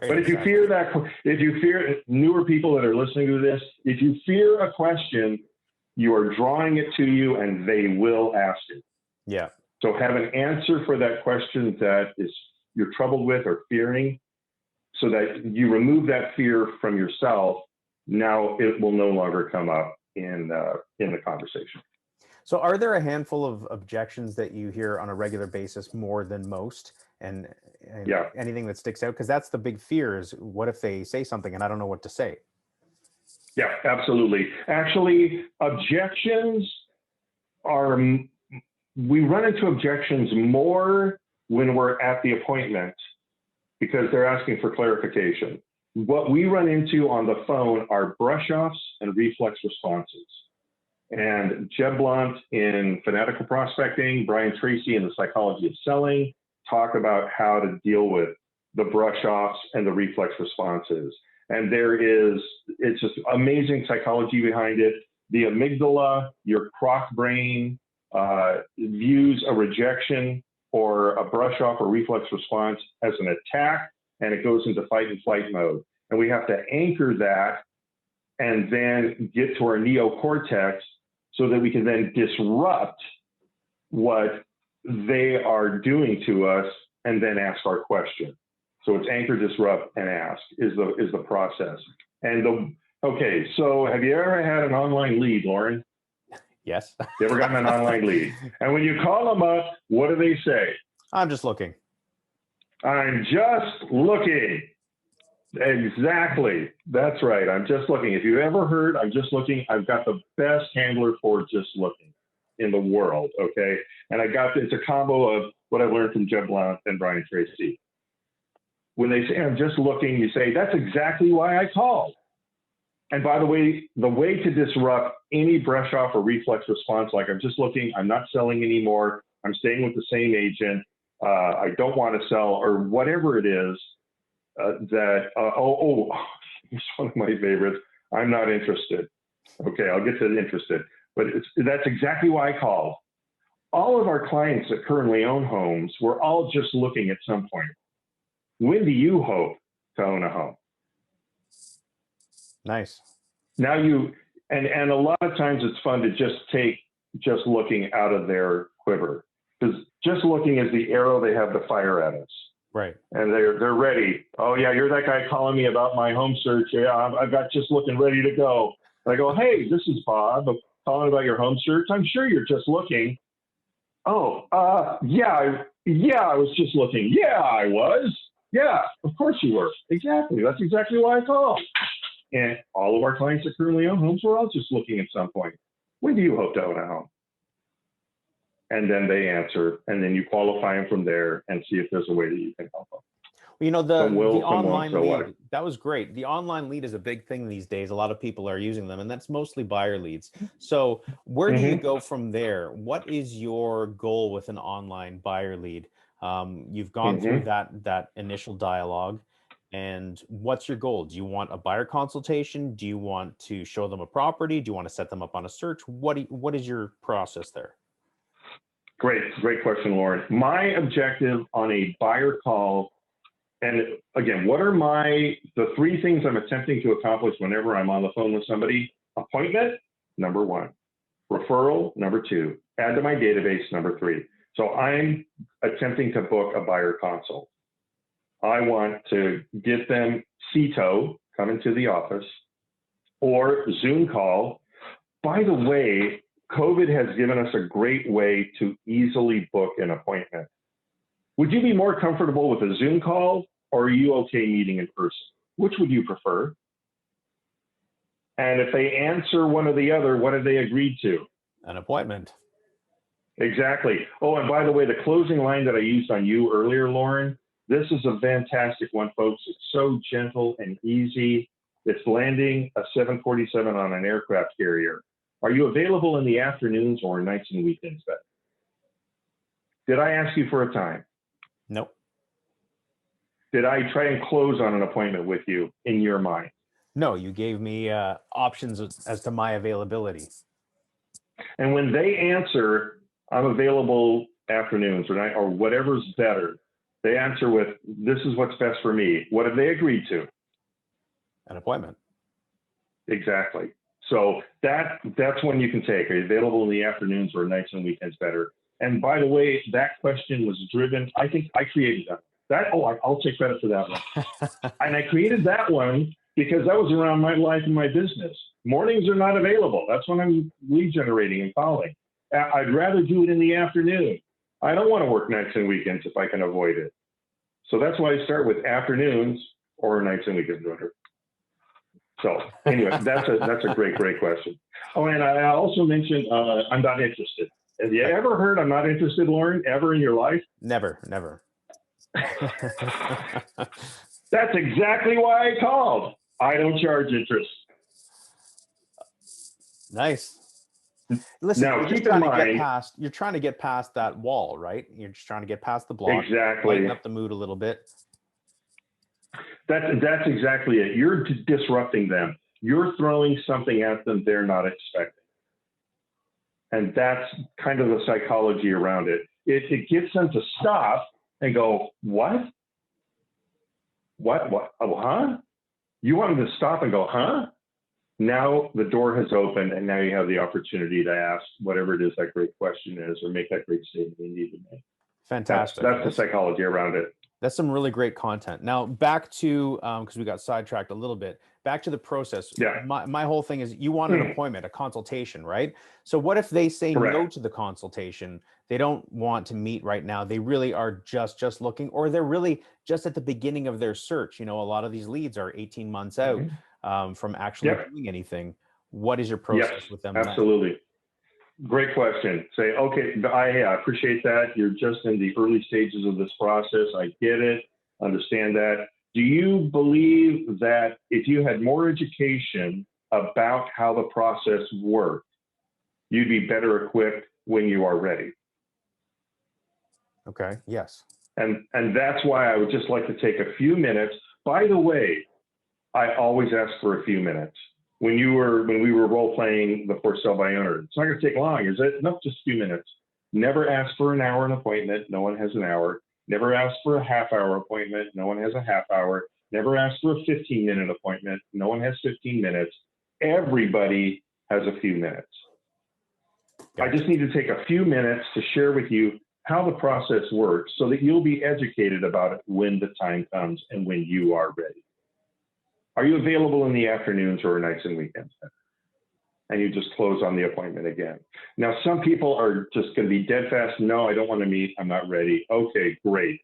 but if you fear newer people that are listening to this, if you fear a question, you are drawing it to you and they will ask it. Yeah. So have an answer for that question that you're troubled with or fearing, so that you remove that fear from yourself. Now it will no longer come up in the conversation. So are there a handful of objections that you hear on a regular basis more than most? And Yeah. anything that sticks out? Because that's the big fear, is what if they say something and I don't know what to say? Yeah, absolutely. Actually, we run into objections more when we're at the appointment because they're asking for clarification. What we run into on the phone are brush-offs and reflex responses. And Jeb Blount in Fanatical Prospecting, Brian Tracy in The Psychology of Selling talk about how to deal with the brush-offs and the reflex responses. And it's just amazing psychology behind it. The amygdala, your croc brain, views a rejection or a brush-off or reflex response as an attack, and it goes into fight and flight mode. And we have to anchor that and then get to our neocortex so that we can then disrupt what they are doing to us and then ask our question. So it's anchor, disrupt, and ask is the process. Okay, so have you ever had an online lead, Lorne? Yes. You ever gotten an online lead? And when you call them up, what do they say? I'm just looking. I'm just looking. Exactly. That's right. I'm just looking. If you've ever heard, I'm just looking, I've got the best handler for just looking in the world. Okay. And it's a combo of what I've learned from Jeb Blount and Brian Tracy. When they say, I'm just looking, you say, that's exactly why I called. And by the way to disrupt any brush off or reflex response, like I'm just looking, I'm not selling anymore, I'm staying with the same agent, I don't want to sell, or whatever it is, here's one of my favorites, I'm not interested. Okay, I'll get to the interested, but that's exactly why I called. All of our clients that currently own homes, we're all just looking at some point. When do you hope to own a home? Nice. Now and a lot of times it's fun to just take just looking out of their quiver, because just looking is the arrow they have to fire at us. Right. And they're ready. Oh yeah, you're that guy calling me about my home search. Yeah, I've got just looking ready to go. And I go, hey, this is Bob. I'm calling about your home search. I'm sure you're just looking. Oh, yeah, I was just looking. Yeah, I was. Yeah, of course you were. Exactly. That's exactly why I called. And all of our clients that currently own homes, we're all just looking at some point. When do you hope to own a home? And then they answer, and then you qualify them from there and see if there's a way that you can help them. Well, you know, the online lead, what? that was great. The online lead is a big thing these days. A lot of people are using them, and that's mostly buyer leads. So where do you go from there? What is your goal with an online buyer lead? You've gone through that initial dialogue, and what's your goal? Do you want a buyer consultation? Do you want to show them a property? Do you want to set them up on a search? What is your process there? Great question, Lorne. My objective on a buyer call, and again, what are the three things I'm attempting to accomplish whenever I'm on the phone with somebody? Appointment, number one. Referral, number two. Add to my database, number three. So I'm attempting to book a buyer consult. I want to get them CTO, come into the office, or Zoom call. By the way, COVID has given us a great way to easily book an appointment. Would you be more comfortable with a Zoom call, or are you okay meeting in person? Which would you prefer? And if they answer one or the other, what have they agreed to? An appointment. Exactly. Oh, and by the way, the closing line that I used on you earlier, Lorne, this is a fantastic one, folks. It's so gentle and easy. It's landing a 747 on an aircraft carrier. Are you available in the afternoons or nights and weekends better? Did I ask you for a time? Nope. Did I try and close on an appointment with you in your mind? No, you gave me options as to my availability. And when they answer, I'm available afternoons or night or whatever's better, they answer with, this is what's best for me. What have they agreed to? An appointment. Exactly. So that's when you can take. Are you available in the afternoons or nights and weekends better? And by the way, that question was driven, I think I created that. I'll take credit for that one. And I created that one because that was around my life and my business. Mornings are not available. That's when I'm lead generating and calling. I'd rather do it in the afternoon. I don't want to work nights and weekends if I can avoid it. So that's why I start with afternoons or nights and weekends. So anyway, that's a great question. Oh, and I also mentioned I'm not interested. Have you ever heard I'm not interested, Lorne, ever in your life? Never. That's exactly why I called. I don't charge interest. Nice. Listen, Now, you're just keep in mind, you're trying to get past that wall, right? You're just trying to get past the block, exactly. lighten up the mood a little bit. That's exactly it. You're disrupting them. You're throwing something at them they're not expecting. And that's kind of the psychology around it. It gets them to stop and go, what? Oh, huh? You want them to stop and go, huh? Now the door has opened and now you have the opportunity to ask whatever it is that great question is or make that great statement you need to make. Fantastic. That's the psychology around it. That's some really great content. Now back to, because we got sidetracked a little bit, back to the process. Yeah. My whole thing is you want an appointment, a consultation, right? So what if they say Correct. no to the consultation? They don't want to meet right now. They really are just looking, or they're really just at the beginning of their search. You know, a lot of these leads are 18 months out from actually doing anything. What is your process with them? Absolutely. Great question. Say, okay, I appreciate that. You're just in the early stages of this process. I get it. Understand that. Do you believe that if you had more education about how the process worked, you'd be better equipped when you are ready? Okay. Yes. And that's why I would just like to take a few minutes. By the way, I always ask for a few minutes. When we were role playing the for sale by owner, it's not going to take long, is it? No, just a few minutes. Never ask for an hour an appointment. No one has an hour. Never ask for a half-hour appointment. No one has a half hour. Never ask for a 15-minute appointment. No one has 15 minutes. Everybody has a few minutes. Gotcha. I just need to take a few minutes to share with you how the process works so that you'll be educated about it when the time comes and when you are ready. Are you available in the afternoons or nights and weekends? And you just close on the appointment again. Now, some people are just going to be dead fast. No, I don't want to meet. I'm not ready. Okay, great.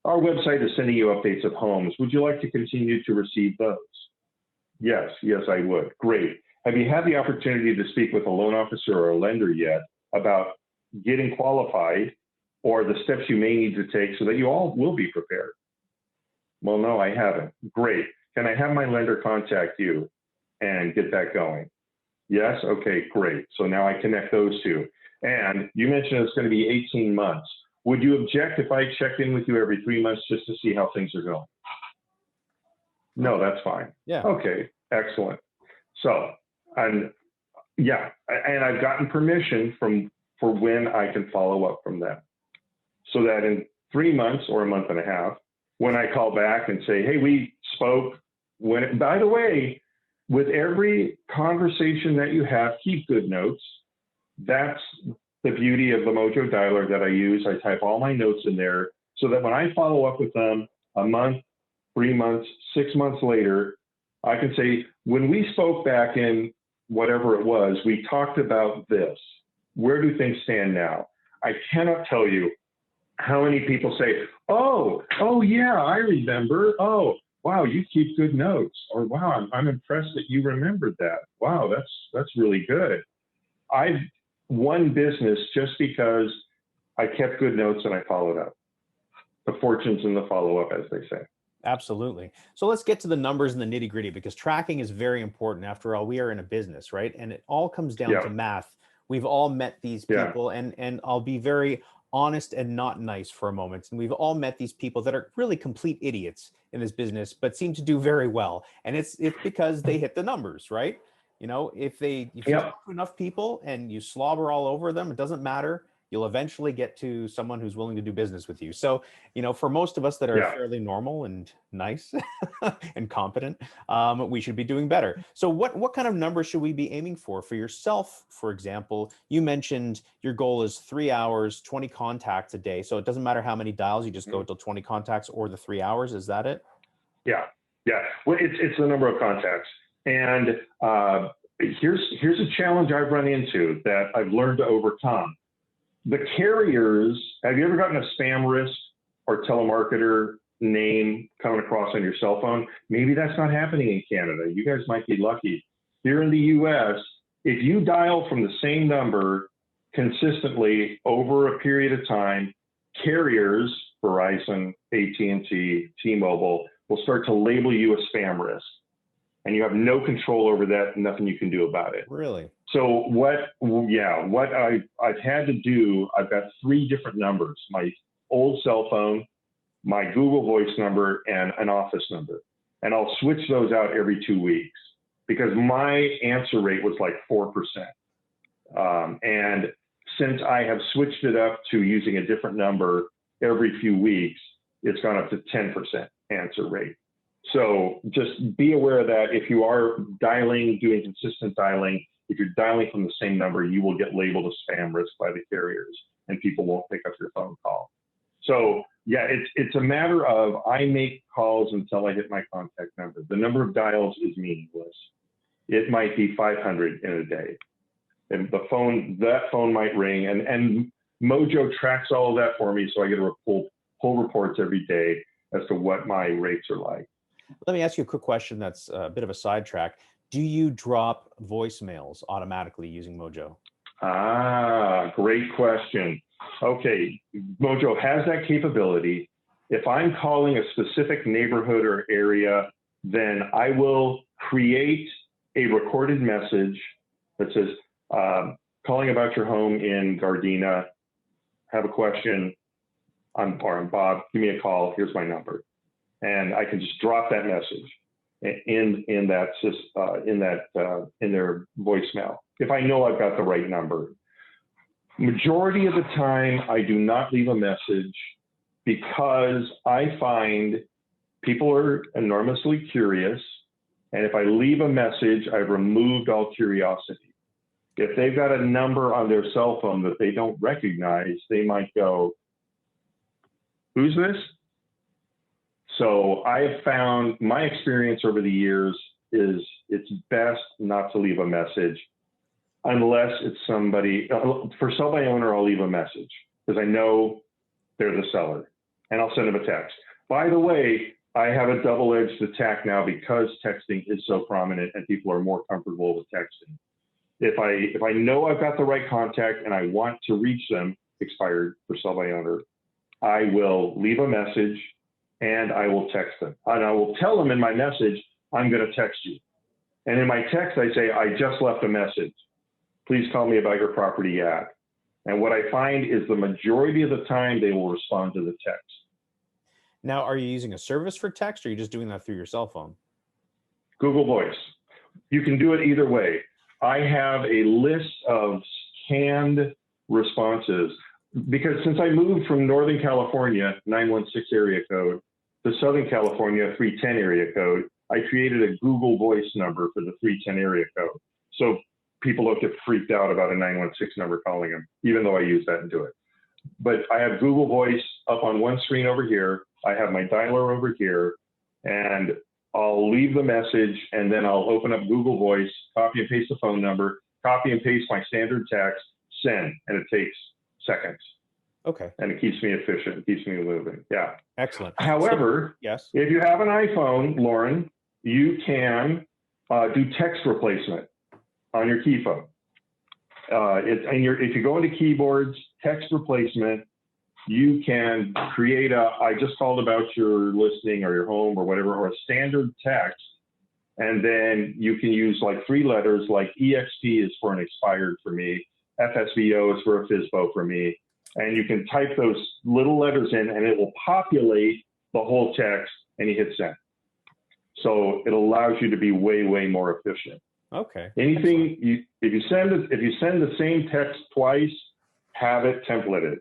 Our website is sending you updates of homes. Would you like to continue to receive those? Yes, I would. Great. Have you had the opportunity to speak with a loan officer or a lender yet about getting qualified or the steps you may need to take so that you all will be prepared? Well, no, I haven't. Great. Can I have my lender contact you and get that going? Yes? Okay, great. So now I connect those two. And you mentioned it's going to be 18 months. Would you object if I checked in with you every 3 months just to see how things are going? No, that's fine. Yeah. Okay, excellent. So, and I've gotten permission for when I can follow up from them. So that in 3 months or a month and a half, when I call back and say, hey, we spoke, by the way, with every conversation that you have, keep good notes. That's the beauty of the Mojo dialer that I use. I type all my notes in there so that when I follow up with them a month, 3 months, 6 months later, I can say, when we spoke back in whatever it was, we talked about this. Where do things stand now? I cannot tell you how many people say, oh yeah, I remember. Oh, wow, you keep good notes. Or wow, I'm impressed that you remembered that. Wow, that's really good. I've won business just because I kept good notes and I followed up. The fortune's in the follow-up, as they say. Absolutely. So let's get to the numbers and the nitty gritty, because tracking is very important. After all, we are in a business, right? And it all comes down to math. We've all met these people, and I'll be very honest and not nice for a moment. And we've all met these people that are really complete idiots in this business, but seem to do very well. And it's because they hit the numbers, right? You know, if you talk to enough people and you slobber all over them, it doesn't matter. You'll eventually get to someone who's willing to do business with you. So, you know, for most of us that are fairly normal and nice and competent, we should be doing better. So what kind of numbers should we be aiming for yourself? For example, you mentioned your goal is 3 hours, 20 contacts a day. So it doesn't matter how many dials, you just go till 20 contacts or the 3 hours. Is that it? Yeah. Well, it's the number of contacts. And here's a challenge I've run into that I've learned to overcome. The carriers, have you ever gotten a spam risk or telemarketer name coming across on your cell phone? Maybe that's not happening in Canada. You guys might be lucky. Here in the US, if you dial from the same number consistently over a period of time, carriers, Verizon, AT&T, T-Mobile, will start to label you a spam risk. And you have no control over that, nothing you can do about it. Really? So what I've had to do, I've got 3 different numbers: my old cell phone, my Google Voice number, and an office number. And I'll switch those out every 2 weeks because my answer rate was like 4%. And since I have switched it up to using a different number every few weeks, it's gone up to 10% answer rate. So just be aware that if you are doing consistent dialing, if you're dialing from the same number, you will get labeled a spam risk by the carriers and people won't pick up your phone call. So yeah, it's a matter of I make calls until I hit my contact number. The number of dials is meaningless. It might be 500 in a day. And that phone might ring, and Mojo tracks all of that for me. So I get to pull reports every day as to what my rates are like. Let me ask you a quick question that's a bit of a sidetrack. Do you drop voicemails automatically using Mojo? Great question. Okay, Mojo has that capability. If I'm calling a specific neighborhood or area, then I will create a recorded message that says, calling about your home in Gardena, have a question, I'm Bob, give me a call, here's my number. And I can just drop that message in their voicemail if I know I've got the right number. Majority of the time, I do not leave a message because I find people are enormously curious, and if I leave a message, I've removed all curiosity. If they've got a number on their cell phone that they don't recognize, they might go, "Who's this?" So I have found, my experience over the years is it's best not to leave a message unless it's somebody. For sell by owner, I'll leave a message because I know they're the seller, and I'll send them a text. By the way, I have a double-edged attack now because texting is so prominent and people are more comfortable with texting. If I know I've got the right contact and I want to reach them, expired for sell by owner, I will leave a message and I will text them. And I will tell them in my message, I'm going to text you. And in my text, I say, I just left a message. Please call me about your property at. And what I find is the majority of the time, they will respond to the text. Now, are you using a service for text, or are you just doing that through your cell phone? Google Voice. You can do it either way. I have a list of canned responses because since I moved from Northern California, 916 area code, to Southern California, 310 area code, I created a Google Voice number for the 310 area code. So people don't get freaked out about a 916 number calling them, even though I use that and do it. But I have Google Voice up on one screen over here. I have my dialer over here, and I'll leave the message, and then I'll open up Google Voice, copy and paste the phone number, copy and paste my standard text, send, and it takes seconds. Okay. And it keeps me efficient, it keeps me moving. Yeah. Excellent. However, yes, if you have an iPhone, Lorne, you can do text replacement on your key phone. If you go into keyboards, text replacement, you can create I just called about your listing or your home or whatever, or a standard text. And then you can use like 3 letters, like EXP is for an expired for me, FSBO is for a FSBO for me. And you can type those little letters in and it will populate the whole text and you hit send. So it allows you to be way, way more efficient. Okay. Anything if you send the same text twice, have it templated.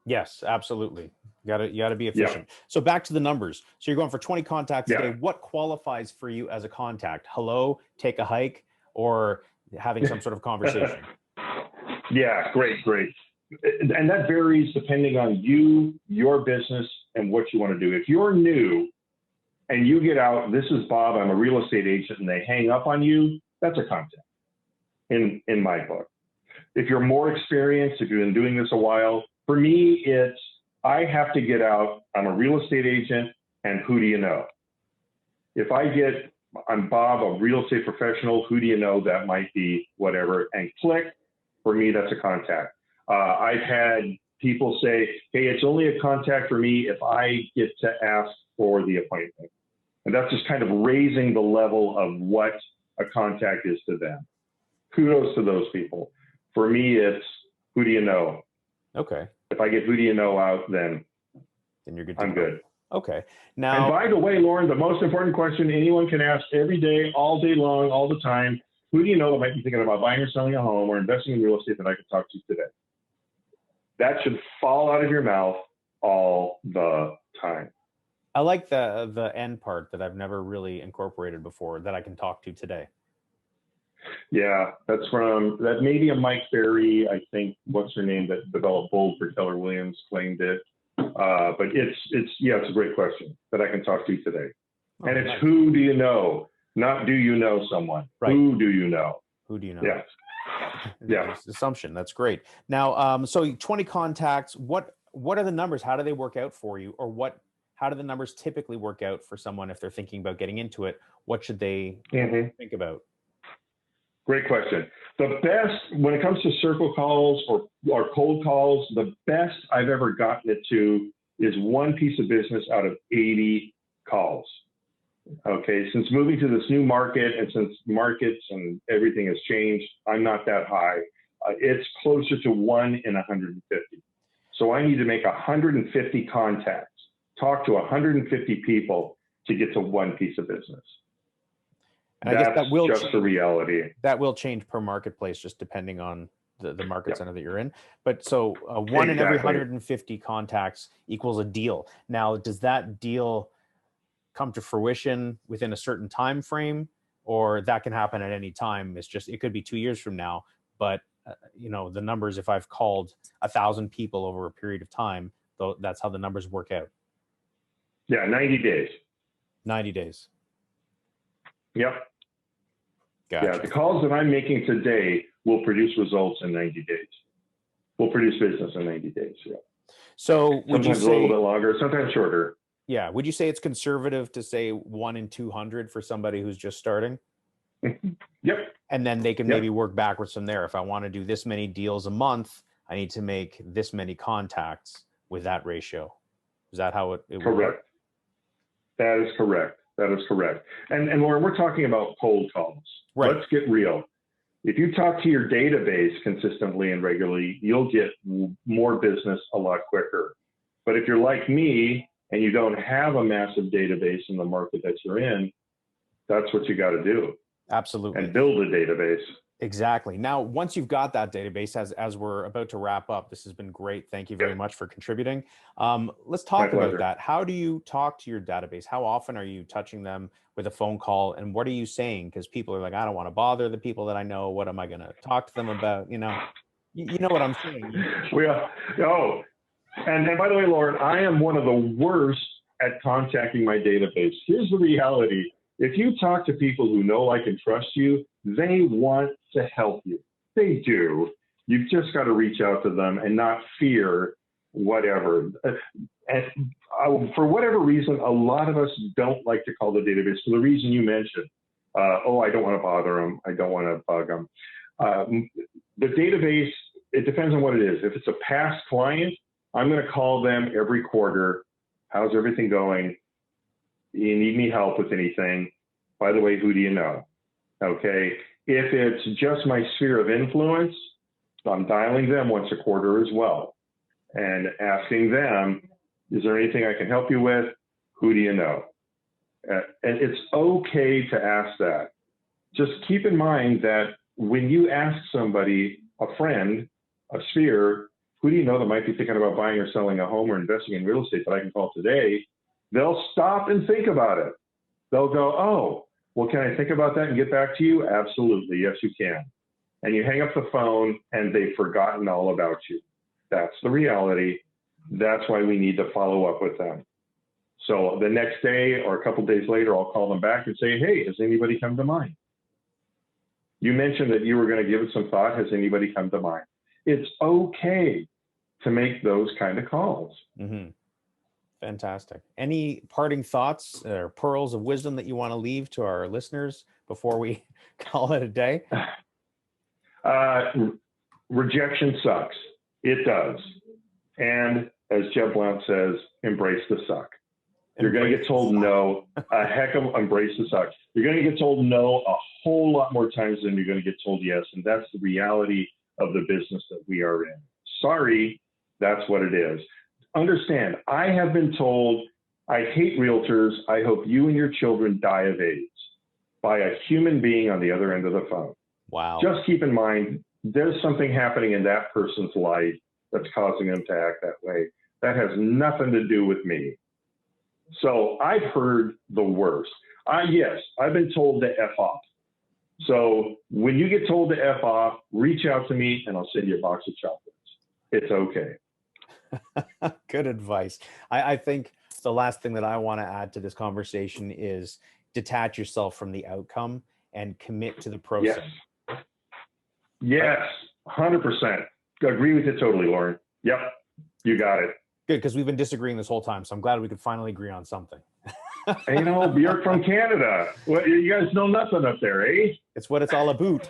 Yes, absolutely. You got to be efficient. Yeah. So back to the numbers. So you're going for 20 contacts a day. What qualifies for you as a contact? Hello, take a hike, or having some sort of conversation? Yeah, great. And that varies depending on you, your business, and what you want to do. If you're new and you get out, this is Bob, I'm a real estate agent, and they hang up on you, that's a contact in my book. If you're more experienced, if you've been doing this a while, for me, it's I have to get out, I'm a real estate agent, and who do you know? If I'm Bob, a real estate professional, who do you know? That might be whatever, and click, for me, that's a contact. I've had people say, hey, it's only a contact for me if I get to ask for the appointment. And that's just kind of raising the level of what a contact is to them. Kudos to those people. For me, it's who do you know? Okay. If I get who do you know out, then you're good. I'm good. Okay. Now, and by the way, Lorne, the most important question anyone can ask every day, all day long, all the time, who do you know that might be thinking about buying or selling a home or investing in real estate that I could talk to today? That should fall out of your mouth all the time. I like the end part that I've never really incorporated before, that I can talk to today. Yeah, that may be a Mike Berry, I think, what's her name, that developed Bold for Keller Williams, claimed it. But it's a great question that I can talk to today. Oh, and it's nice. Who do you know? Not do you know someone? Right. Who do you know? Who do you know? Yes. Yeah. Assumption. That's great. Now, so 20 contacts, what are the numbers? How do they work out for you? Or how do the numbers typically work out for someone if they're thinking about getting into it? What should they think about? Great question. The best, when it comes to circle calls or cold calls, the best I've ever gotten it to is one piece of business out of 80 calls. Okay, since moving to this new market and since markets and everything has changed, I'm not that high. It's closer to 1 in 150. So I need to make 150 contacts, talk to 150 people to get to one piece of business. And I guess that will just the reality. That will change per marketplace, just depending on the market center that you're in. But so 1 in every 150 contacts equals a deal. Now, does that deal come to fruition within a certain time frame, or that can happen at any time? It could be 2 years from now, but the numbers, if I've called 1,000 people over a period of time, though, that's how the numbers work out. Yeah, 90 days. 90 days. Yep. Gotcha. Yeah, the calls that I'm making today will produce results in 90 days. Will produce business in 90 days. Yeah. So would you say sometimes a little bit longer, sometimes shorter? Yeah. Would you say it's conservative to say 1 in 200 for somebody who's just starting? Yep. And then they can maybe work backwards from there. If I want to do this many deals a month, I need to make this many contacts with that ratio. Is that how it Correct. Work? That is correct. That is correct. And Lorne, we're talking about cold calls. Right. Let's get real. If you talk to your database consistently and regularly, you'll get more business a lot quicker. But if you're like me and you don't have a massive database in the market that you're in, that's what you got to do. Absolutely. and build a database. Exactly. Now, once you've got that database, as we're about to wrap up, this has been great. Thank you very Yep. much for contributing. Let's My talk about pleasure. that. How do you talk to your database? How often are you touching them with a phone call? And what are you saying? Because people are like, I don't want to bother the people that I know. What am I going to talk to them about? You know what I'm saying. Well, oh, and by the way, Lauren, I am one of the worst at contacting my database. Here's the reality. If you talk to people who know, like, and trust you, they want to help you. They do. You've just got to reach out to them and not fear whatever. And for whatever reason, a lot of us don't like to call the database for the reason you mentioned. I don't want to bother them. I don't want to bug them. The database, it depends on what it is. If it's a past client, I'm going to call them every quarter. How's everything going? You need any help with anything? By the way, who do you know? Okay. If it's just my sphere of influence, I'm dialing them once a quarter as well and asking them, is there anything I can help you with? Who do you know? And it's okay to ask that. Just keep in mind that when you ask somebody, a friend, a sphere, who do you know that might be thinking about buying or selling a home or investing in real estate that I can call today? They'll stop and think about it. They'll go, oh, well, can I think about that and get back to you? Absolutely. Yes, you can. And you hang up the phone and they've forgotten all about you. That's the reality. That's why we need to follow up with them. So the next day or a couple of days later, I'll call them back and say, hey, has anybody come to mind? You mentioned that you were going to give it some thought. Has anybody come to mind? It's okay to make those kind of calls. Mm-hmm. Fantastic. Any parting thoughts or pearls of wisdom that you want to leave to our listeners before we call it a day? Rejection sucks. It does. And as Jeb Blount says, embrace the suck. You're going to get told no, a heck of embrace the suck. You're going to get told no a whole lot more times than you're going to get told yes. And that's the reality of the business that we are in. Sorry, that's what it is. Understand, I have been told, I hate realtors. I hope you and your children die of AIDS by a human being on the other end of the phone. Wow. Just keep in mind, there's something happening in that person's life that's causing them to act that way. That has nothing to do with me. So I've heard the worst. Yes, I've been told to F off. So when you get told to F off, reach out to me and I'll send you a box of chocolates. It's okay. Good advice. I think the last thing that I want to add to this conversation is detach yourself from the outcome and commit to the process. Yes, 100%. Agree with you totally, Lauren. Yep, you got it. Good, because we've been disagreeing this whole time, so I'm glad we could finally agree on something. You're from Canada. Well, you guys know nothing up there, eh? It's what it's all about.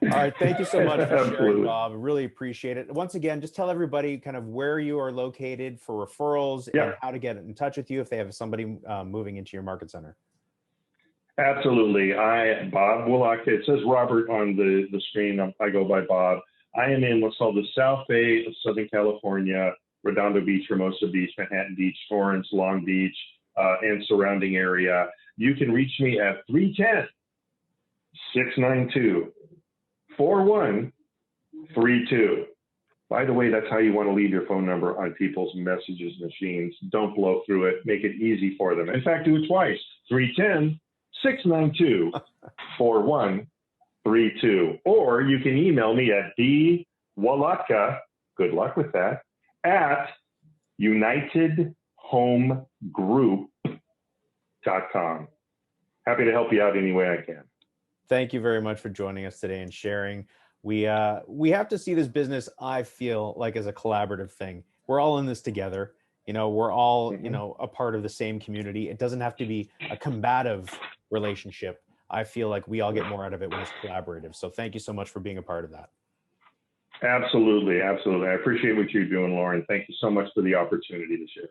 All right. Thank you so much for sharing, Bob. Really appreciate it. Once again, just tell everybody kind of where you are located for referrals and how to get in touch with you if they have somebody moving into your market center. Absolutely. Bob Walatka. It says Robert on the screen. I go by Bob. I am in what's called the South Bay of Southern California, Redondo Beach, Hermosa Beach, Manhattan Beach, Torrance, Long Beach, and surrounding area. You can reach me at 310-692-4132. By the way, that's how you want to leave your phone number on people's messages machines. Don't blow through it. Make it easy for them. In fact, do it twice. 310-692-4132. Or you can email me at dwalatka, good luck with that, at unitedhomegroup.com. Happy to help you out any way I can. Thank you very much for joining us today and sharing. We have to see this business, I feel like, as a collaborative thing. We're all in this together. We're all, a part of the same community. It doesn't have to be a combative relationship. I feel like we all get more out of it when it's collaborative. So thank you so much for being a part of that. Absolutely. Absolutely. I appreciate what you're doing, Lauren. Thank you so much for the opportunity to share.